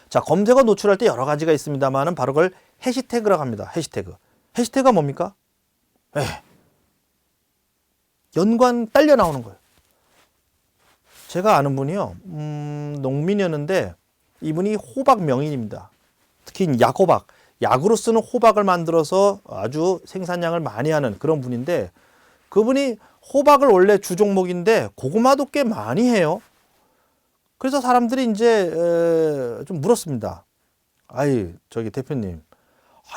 자, 검색어 노출할 때 여러 가지가 있습니다만은 바로 그걸 해시태그라고 합니다. 해시태그. 해시태그가 뭡니까? 연관 딸려 나오는 거예요. 제가 아는 분이요. 농민이었는데 이분이 호박 명인입니다. 특히 약호박, 약으로 쓰는 호박을 만들어서 아주 생산량을 많이 하는 그런 분인데 그분이 호박을 원래 주종목인데 고구마도 꽤 많이 해요. 그래서 사람들이 이제 좀 물었습니다. 저기 대표님,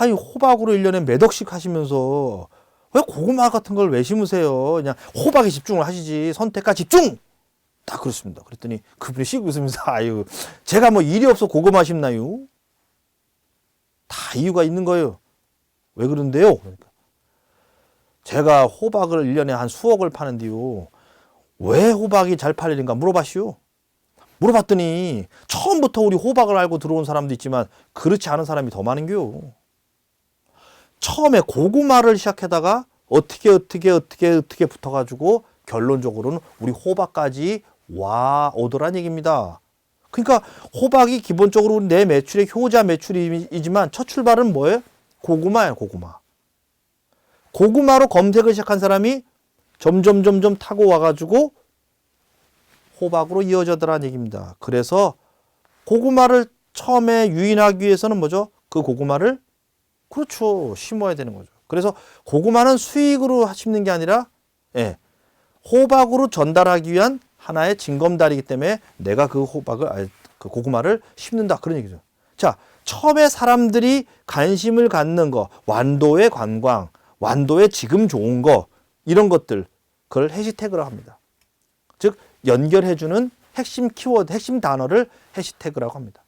호박으로 1년에 몇 억씩 하시면서 왜 고구마 같은 걸 왜 심으세요? 그냥 호박에 집중을 하시지 선택과 집중! 다 그렇습니다. 그랬더니 그분이 씩 웃으면서 제가 뭐 일이 없어 고구마 심나요? 다 이유가 있는 거예요. 왜 그런데요? 그러니까 제가 호박을 1년에 한 수억을 파는데요. 왜 호박이 잘 팔리는가 물어봤슈. 물어봤더니 처음부터 우리 호박을 알고 들어온 사람도 있지만 그렇지 않은 사람이 더 많은겨. 처음에 고구마를 시작하다가 어떻게 붙어가지고 결론적으로는 우리 호박까지 와 오더란 얘기입니다. 그러니까 호박이 기본적으로 내 매출의 효자 매출이지만 첫 출발은 뭐예요? 고구마예요, 고구마. 고구마로 검색을 시작한 사람이 점점 타고 와가지고 호박으로 이어져더란 얘기입니다. 그래서 고구마를 처음에 유인하기 위해서는 뭐죠? 그 고구마를 그렇죠. 심어야 되는 거죠. 그래서 고구마는 수익으로 심는 게 아니라 호박으로 전달하기 위한 하나의 징검다리이기 때문에 내가 그 그 고구마를 심는다. 그런 얘기죠. 자, 처음에 사람들이 관심을 갖는 거, 완도의 관광, 완도의 지금 좋은 거, 이런 것들, 그걸 해시태그라고 합니다. 즉, 연결해주는 핵심 키워드, 핵심 단어를 해시태그라고 합니다.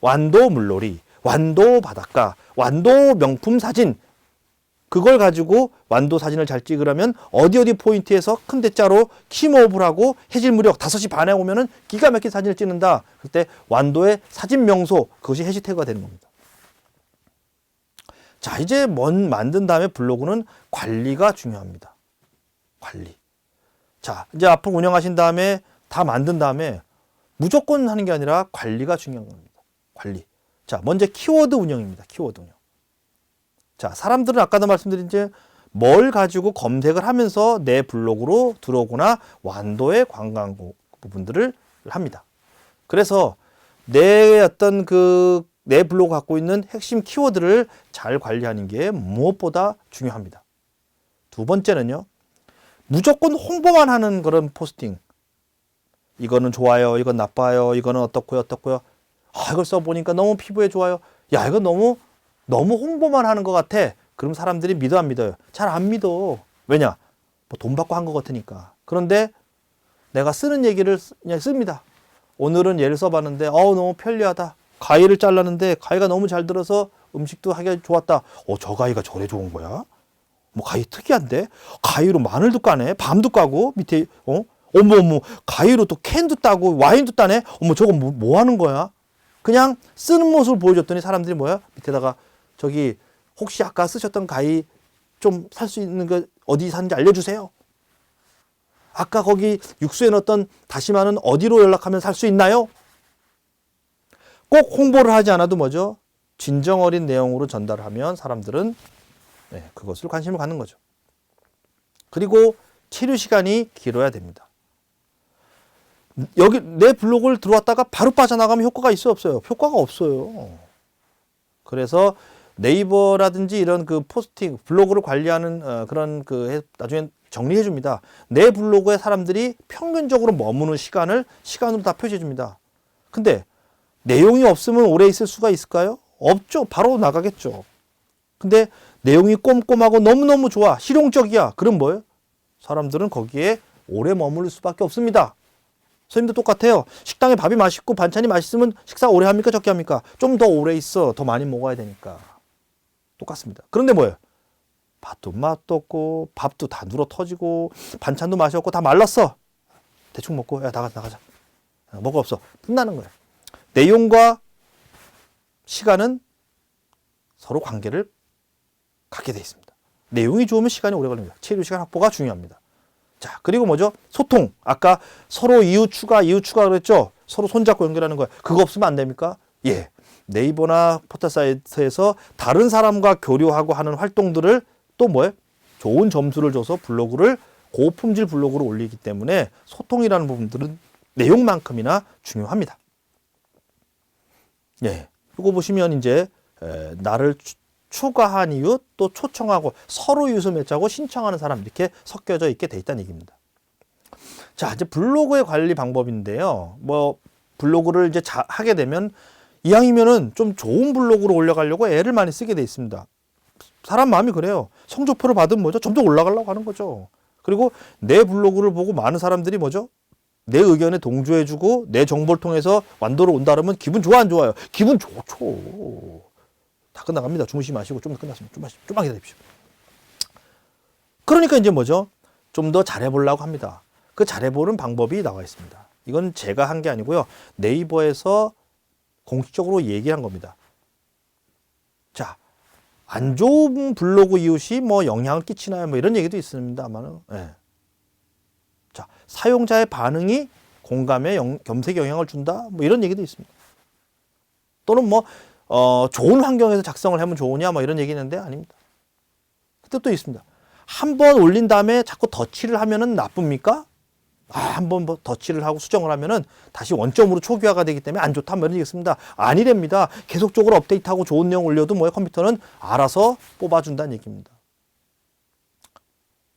완도 물놀이, 완도 바닷가, 완도 명품 사진, 그걸 가지고 완도 사진을 잘 찍으려면 어디 포인트에서 큰 대자로 키모업을 하고 해질 무렵 5시 반에 오면은 기가 막힌 사진을 찍는다. 그때 완도의 사진 명소, 그것이 해시태그가 되는 겁니다. 자, 이제 만든 다음에 블로그는 관리가 중요합니다. 관리. 자, 이제 앞으로 운영하신 다음에 다 만든 다음에 무조건 하는 게 아니라 관리가 중요한 겁니다. 관리. 자, 먼저 키워드 운영입니다. 키워드 운영. 자, 사람들은 아까도 말씀드린 뭘 가지고 검색을 하면서 내 블로그로 들어오거나 완도의 관광 부분들을 합니다. 그래서 내 어떤 내 블로그 갖고 있는 핵심 키워드를 잘 관리하는 게 무엇보다 중요합니다. 두 번째는요, 무조건 홍보만 하는 그런 포스팅. 이거는 좋아요, 이건 나빠요, 이거는 어떻고요. 이걸 써보니까 너무 피부에 좋아요. 야, 이거 너무 홍보만 하는 것 같아. 그럼 사람들이 믿어 안 믿어요? 잘 안 믿어. 왜냐? 뭐 돈 받고 한 것 같으니까. 그런데 내가 쓰는 얘기를 그냥 씁니다. 오늘은 얘를 써봤는데 너무 편리하다. 가위를 잘랐는데 가위가 너무 잘 들어서 음식도 하기 좋았다. 저 가위가 저래 좋은 거야? 뭐 가위 특이한데? 가위로 마늘도 까네. 밤도 까고 밑에 어머 가위로 또 캔도 따고 와인도 따네. 어머 저거 뭐 하는 거야? 그냥 쓰는 모습을 보여줬더니 사람들이 뭐야? 밑에다가 저기 혹시 아까 쓰셨던 가위 좀 살 수 있는 거 어디 사는지 알려주세요. 아까 거기 육수에 넣었던 다시마는 어디로 연락하면 살 수 있나요? 꼭 홍보를 하지 않아도 뭐죠? 진정 어린 내용으로 전달하면 사람들은 그것을 관심을 갖는 거죠. 그리고 체류 시간이 길어야 됩니다. 여기 내 블로그를 들어왔다가 바로 빠져나가면 효과가 있어요, 없어요? 효과가 없어요. 그래서 네이버라든지 이런 포스팅, 블로그를 관리하는 그런 나중에 정리해 줍니다. 내 블로그에 사람들이 평균적으로 머무는 시간으로 다 표시해 줍니다. 근데 내용이 없으면 오래 있을 수가 있을까요? 없죠. 바로 나가겠죠. 근데 내용이 꼼꼼하고 너무너무 좋아, 실용적이야. 그럼 뭐예요? 사람들은 거기에 오래 머무를 수밖에 없습니다. 선생님도 똑같아요. 식당에 밥이 맛있고 반찬이 맛있으면 식사 오래 합니까? 적게 합니까? 좀 더 오래 있어. 더 많이 먹어야 되니까. 똑같습니다. 그런데 뭐예요? 밥도 맛도 없고 밥도 다 눌어 터지고 반찬도 맛이 없고 다 말랐어. 대충 먹고 나가자. 먹을 없어. 끝나는 거예요. 내용과 시간은 서로 관계를 갖게 돼 있습니다. 내용이 좋으면 시간이 오래 걸립니다. 체류 시간 확보가 중요합니다. 자, 그리고 뭐죠? 소통. 아까 서로 이웃 추가 그랬죠? 서로 손잡고 연결하는 거예요. 그거 없으면 안 됩니까? 예. 네이버나 포털 사이트에서 다른 사람과 교류하고 하는 활동들을 또 뭐예요? 좋은 점수를 줘서 고품질 블로그를 올리기 때문에 소통이라는 부분들은 내용만큼이나 중요합니다. 예. 이거 보시면 이제 나를 추가한 이웃, 또 초청하고 서로 이웃을 맺자고 신청하는 사람 이렇게 섞여져 있게 돼 있다는 얘기입니다. 자, 이제 블로그의 관리 방법인데요. 뭐 블로그를 이제 하게 되면 이왕이면은 좀 좋은 블로그로 올려가려고 애를 많이 쓰게 돼 있습니다. 사람 마음이 그래요. 성적표를 받으면 뭐죠? 좀 더 올라가려고 하는 거죠. 그리고 내 블로그를 보고 많은 사람들이 뭐죠? 내 의견에 동조해주고 내 정보를 통해서 완도로 온다 그러면 기분 좋아 안 좋아요? 기분 좋죠. 다 끝나갑니다. 주무시지 마시고 좀 더 끝났습니다. 좀만 기다리십시오. 그러니까 이제 뭐죠? 좀 더 잘해보려고 합니다. 그 잘해보는 방법이 나와 있습니다. 이건 제가 한 게 아니고요. 네이버에서 공식적으로 얘기한 겁니다. 자, 안 좋은 블로그 이웃이 뭐 영향을 끼치나요? 뭐 이런 얘기도 있습니다만은, 예. 자, 사용자의 반응이 공감에 겸색에 영향을 준다? 뭐 이런 얘기도 있습니다. 또는 뭐, 좋은 환경에서 작성을 하면 좋으냐? 뭐 이런 얘기 있는데 아닙니다. 그때 또 있습니다. 한 번 올린 다음에 자꾸 덧칠을 하면은 나쁩니까? 한 번 뭐 덧칠을 하고 수정을 하면은 다시 원점으로 초기화가 되기 때문에 안 좋다. 뭐 이런 얘기 있습니다. 아니랍니다. 계속적으로 업데이트하고 좋은 내용 올려도 뭐야 컴퓨터는 알아서 뽑아준다는 얘기입니다.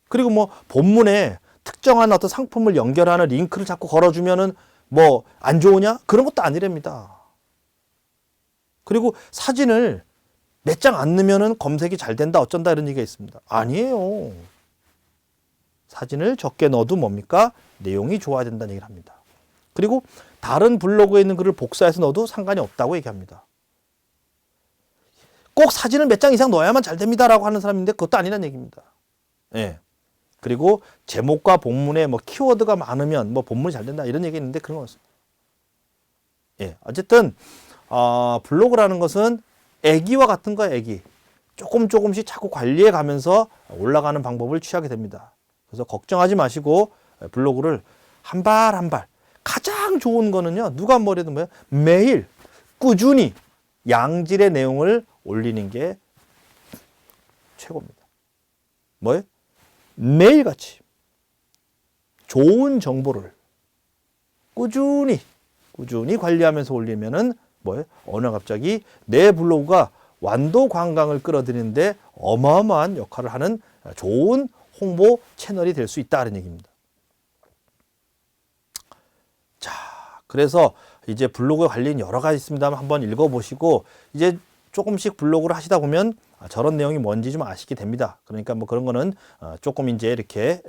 그리고 뭐 본문에 특정한 어떤 상품을 연결하는 링크를 자꾸 걸어주면은 뭐 안 좋으냐? 그런 것도 아니랍니다. 그리고 사진을 몇 장 안 넣으면은 검색이 잘 된다 어쩐다 이런 얘기가 있습니다. 아니에요. 사진을 적게 넣어도 뭡니까? 내용이 좋아야 된다는 얘기를 합니다. 그리고 다른 블로그에 있는 글을 복사해서 넣어도 상관이 없다고 얘기합니다. 꼭 사진을 몇 장 이상 넣어야만 잘 됩니다라고 하는 사람인데 그것도 아니란 얘기입니다. 예. 그리고 제목과 본문에 뭐 키워드가 많으면 뭐 본문이 잘 된다 이런 얘기 있는데 그런 거 없습니다. 예. 어쨌든 블로그라는 것은 애기와 같은 거예요. 애기. 조금씩 자꾸 관리해 가면서 올라가는 방법을 취하게 됩니다. 그래서 걱정하지 마시고 블로그를 한 발 한 발. 가장 좋은 거는요. 누가 뭐래도 뭐예요? 매일 꾸준히 양질의 내용을 올리는 게 최고입니다. 뭐예요? 매일같이 좋은 정보를 꾸준히 관리하면서 올리면은 뭐예요? 어느 날 갑자기 내 블로그가 완도 관광을 끌어들이는데 어마어마한 역할을 하는 좋은 홍보 채널이 될 수 있다는 얘기입니다. 자, 그래서 이제 블로그 관리는 여러 가지 있습니다만 한번 읽어보시고 이제 조금씩 블로그를 하시다 보면 저런 내용이 뭔지 좀 아시게 됩니다. 그러니까 뭐 그런 거는 조금 이제 이렇게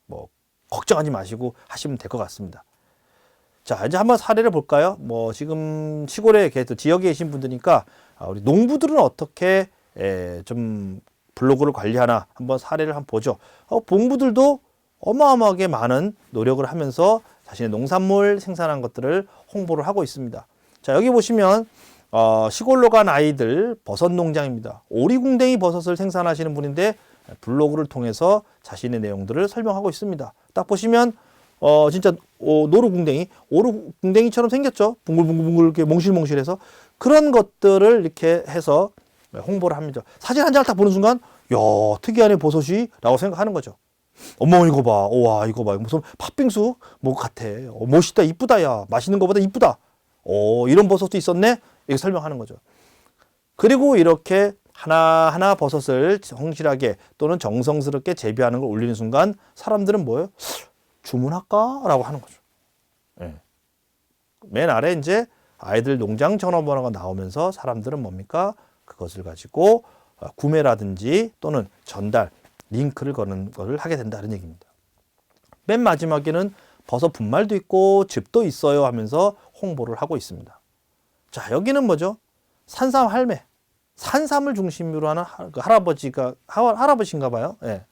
뭐 걱정하지 마시고 하시면 될 것 같습니다. 자, 이제 한번 사례를 볼까요? 뭐 지금 시골에 지역에 계신 분들이니까 우리 농부들은 어떻게 좀 블로그를 관리하나 한번 사례를 한번 보죠. 농부들도 어마어마하게 많은 노력을 하면서 자신의 농산물 생산한 것들을 홍보를 하고 있습니다. 자, 여기 보시면 시골로 간 아이들 버섯 농장입니다. 오리궁뎅이 버섯을 생산하시는 분인데 블로그를 통해서 자신의 내용들을 설명하고 있습니다. 딱 보시면 진짜 오리궁뎅이처럼 생겼죠. 붕글붕글 이렇게 몽실몽실해서 그런 것들을 이렇게 해서 홍보를 합니다. 사진 한 장을 딱 보는 순간 야 특이하네 버섯이 라고 생각하는 거죠. 어머 이거 봐. 와 이거 봐. 무슨 팥빙수 뭐 같아. 멋있다 이쁘다 야. 맛있는 것보다 이쁘다. 이런 버섯도 있었네. 이렇게 설명하는 거죠. 그리고 이렇게 하나하나 버섯을 성실하게 또는 정성스럽게 재배하는 걸 올리는 순간 사람들은 뭐예요? 주문할까? 라고 하는 거죠. 예. 맨 아래 이제 아이들 농장 전화번호가 나오면서 사람들은 뭡니까? 그것을 가지고 구매라든지 또는 전달, 링크를 거는 것을 하게 된다는 얘기입니다. 맨 마지막에는 버섯 분말도 있고 즙도 있어요 하면서 홍보를 하고 있습니다. 자, 여기는 뭐죠? 산삼 할매. 산삼을 중심으로 하는 할아버지인가 봐요. 예.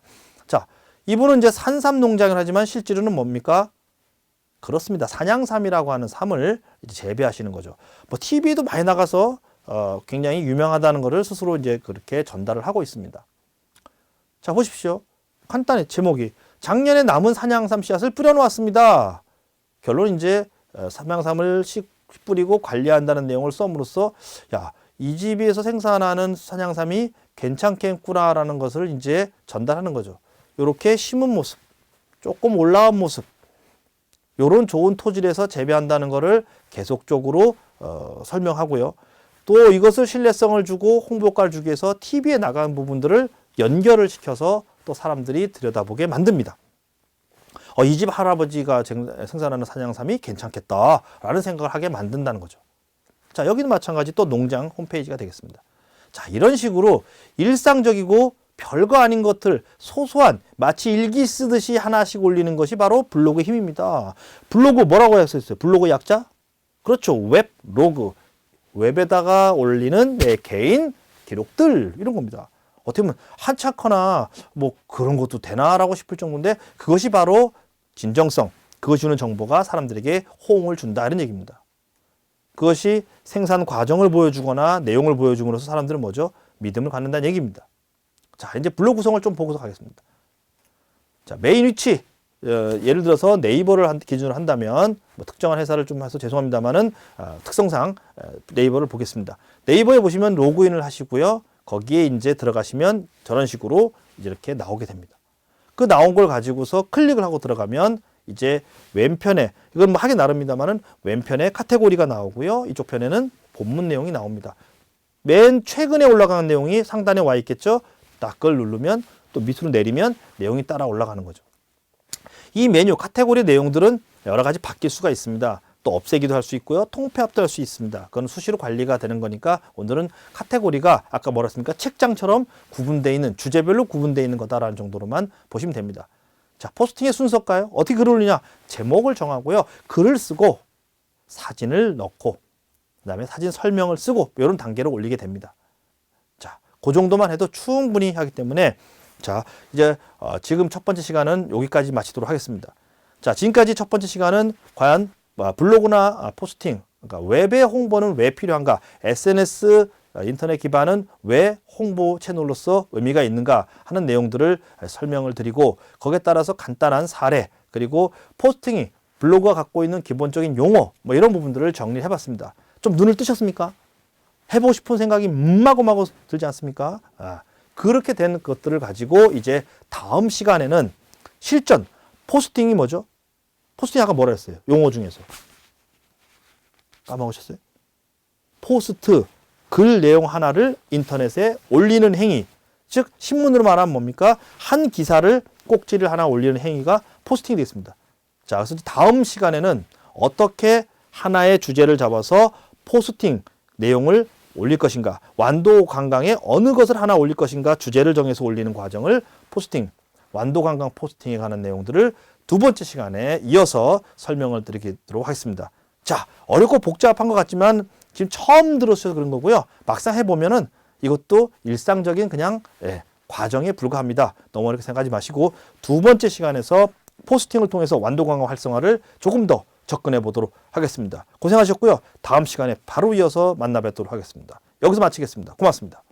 자, 이분은 이제 산삼 농장을 하지만 실제로는 뭡니까? 그렇습니다. 산양삼이라고 하는 삼을 이제 재배하시는 거죠. 뭐 TV에도 많이 나가서 굉장히 유명하다는 것을 스스로 이제 그렇게 전달을 하고 있습니다. 자, 보십시오. 간단해 제목이 작년에 남은 산양삼 씨앗을 뿌려놓았습니다. 결론 이제 산양삼을 뿌리고 관리한다는 내용을 썸으로써 야, 이 집에서 생산하는 산양삼이 괜찮겠구나라는 것을 이제 전달하는 거죠. 이렇게 심은 모습, 조금 올라온 모습, 이런 좋은 토질에서 재배한다는 것을 계속적으로 설명하고요. 또 이것을 신뢰성을 주고 홍보효과를 주기 위해서 TV에 나가는 부분들을 연결을 시켜서 또 사람들이 들여다보게 만듭니다. 이 집 할아버지가 생산하는 산양삼이 괜찮겠다라는 생각을 하게 만든다는 거죠. 자, 여기는 마찬가지 또 농장 홈페이지가 되겠습니다. 자, 이런 식으로 일상적이고 별거 아닌 것들 소소한 마치 일기 쓰듯이 하나씩 올리는 것이 바로 블로그의 힘입니다. 블로그 뭐라고 했었어요? 블로그 약자? 그렇죠. 웹로그. 웹에다가 올리는 내 개인 기록들 이런 겁니다. 어떻게 보면 한찮거나 뭐 그런 것도 되나라고 싶을 정도인데 그것이 바로 진정성, 그것이 주는 정보가 사람들에게 호응을 준다 이런 얘기입니다. 그것이 생산 과정을 보여주거나 내용을 보여줌으로써 사람들은 뭐죠? 믿음을 갖는다는 얘기입니다. 자, 이제 블로그 구성을 좀 보고서 가겠습니다. 자, 메인 위치. 예를 들어서 네이버를 기준으로 한다면 뭐 특정한 회사를 좀 해서 죄송합니다만은 특성상 네이버를 보겠습니다. 네이버에 보시면 로그인을 하시고요. 거기에 이제 들어가시면 저런 식으로 이제 이렇게 나오게 됩니다. 그 나온 걸 가지고서 클릭을 하고 들어가면 이제 왼편에 이건 뭐 하기 나름입니다만은 왼편에 카테고리가 나오고요. 이쪽 편에는 본문 내용이 나옵니다. 맨 최근에 올라가는 내용이 상단에 와 있겠죠. 딱 그걸 누르면 또 밑으로 내리면 내용이 따라 올라가는 거죠. 이 메뉴 카테고리 내용들은 여러 가지 바뀔 수가 있습니다. 또 없애기도 할 수 있고요. 통폐합도 할 수 있습니다. 그건 수시로 관리가 되는 거니까 오늘은 카테고리가 아까 뭐라 했습니까? 책장처럼 구분되어 있는 주제별로 구분되어 있는 거다라는 정도로만 보시면 됩니다. 자, 포스팅의 순서일까요? 어떻게 글을 올리냐? 제목을 정하고요. 글을 쓰고 사진을 넣고 그다음에 사진 설명을 쓰고 이런 단계로 올리게 됩니다. 자, 그 정도만 해도 충분히 하기 때문에 자, 이제 지금 첫 번째 시간은 여기까지 마치도록 하겠습니다. 자, 지금까지 첫 번째 시간은 과연 블로그나 포스팅, 그러니까 웹의 홍보는 왜 필요한가? SNS 인터넷 기반은 왜 홍보 채널로서 의미가 있는가 하는 내용들을 설명을 드리고 거기에 따라서 간단한 사례 그리고 포스팅이 블로그가 갖고 있는 기본적인 용어 뭐 이런 부분들을 정리해 봤습니다. 좀 눈을 뜨셨습니까? 해보고 싶은 생각이 마구마구 들지 않습니까? 그렇게 된 것들을 가지고 이제 다음 시간에는 실전, 포스팅이 뭐죠? 포스팅 아까 뭐라 했어요? 용어 중에서. 까먹으셨어요? 포스트, 글 내용 하나를 인터넷에 올리는 행위. 즉, 신문으로 말하면 뭡니까? 한 기사를 꼭지를 하나 올리는 행위가 포스팅이 되겠습니다. 자, 그래서 다음 시간에는 어떻게 하나의 주제를 잡아서 포스팅 내용을 올릴 것인가, 완도 관광에 어느 것을 하나 올릴 것인가 주제를 정해서 올리는 과정을 포스팅, 완도 관광 포스팅에 관한 내용들을 두 번째 시간에 이어서 설명을 드리도록 하겠습니다. 자, 어렵고 복잡한 것 같지만 지금 처음 들으셔서 그런 거고요. 막상 해보면은 이것도 일상적인 그냥 과정에 불과합니다. 너무 어렵게 생각하지 마시고 두 번째 시간에서 포스팅을 통해서 완도 관광 활성화를 조금 더 접근해 보도록 하겠습니다. 고생하셨고요. 다음 시간에 바로 이어서 만나 뵙도록 하겠습니다. 여기서 마치겠습니다. 고맙습니다.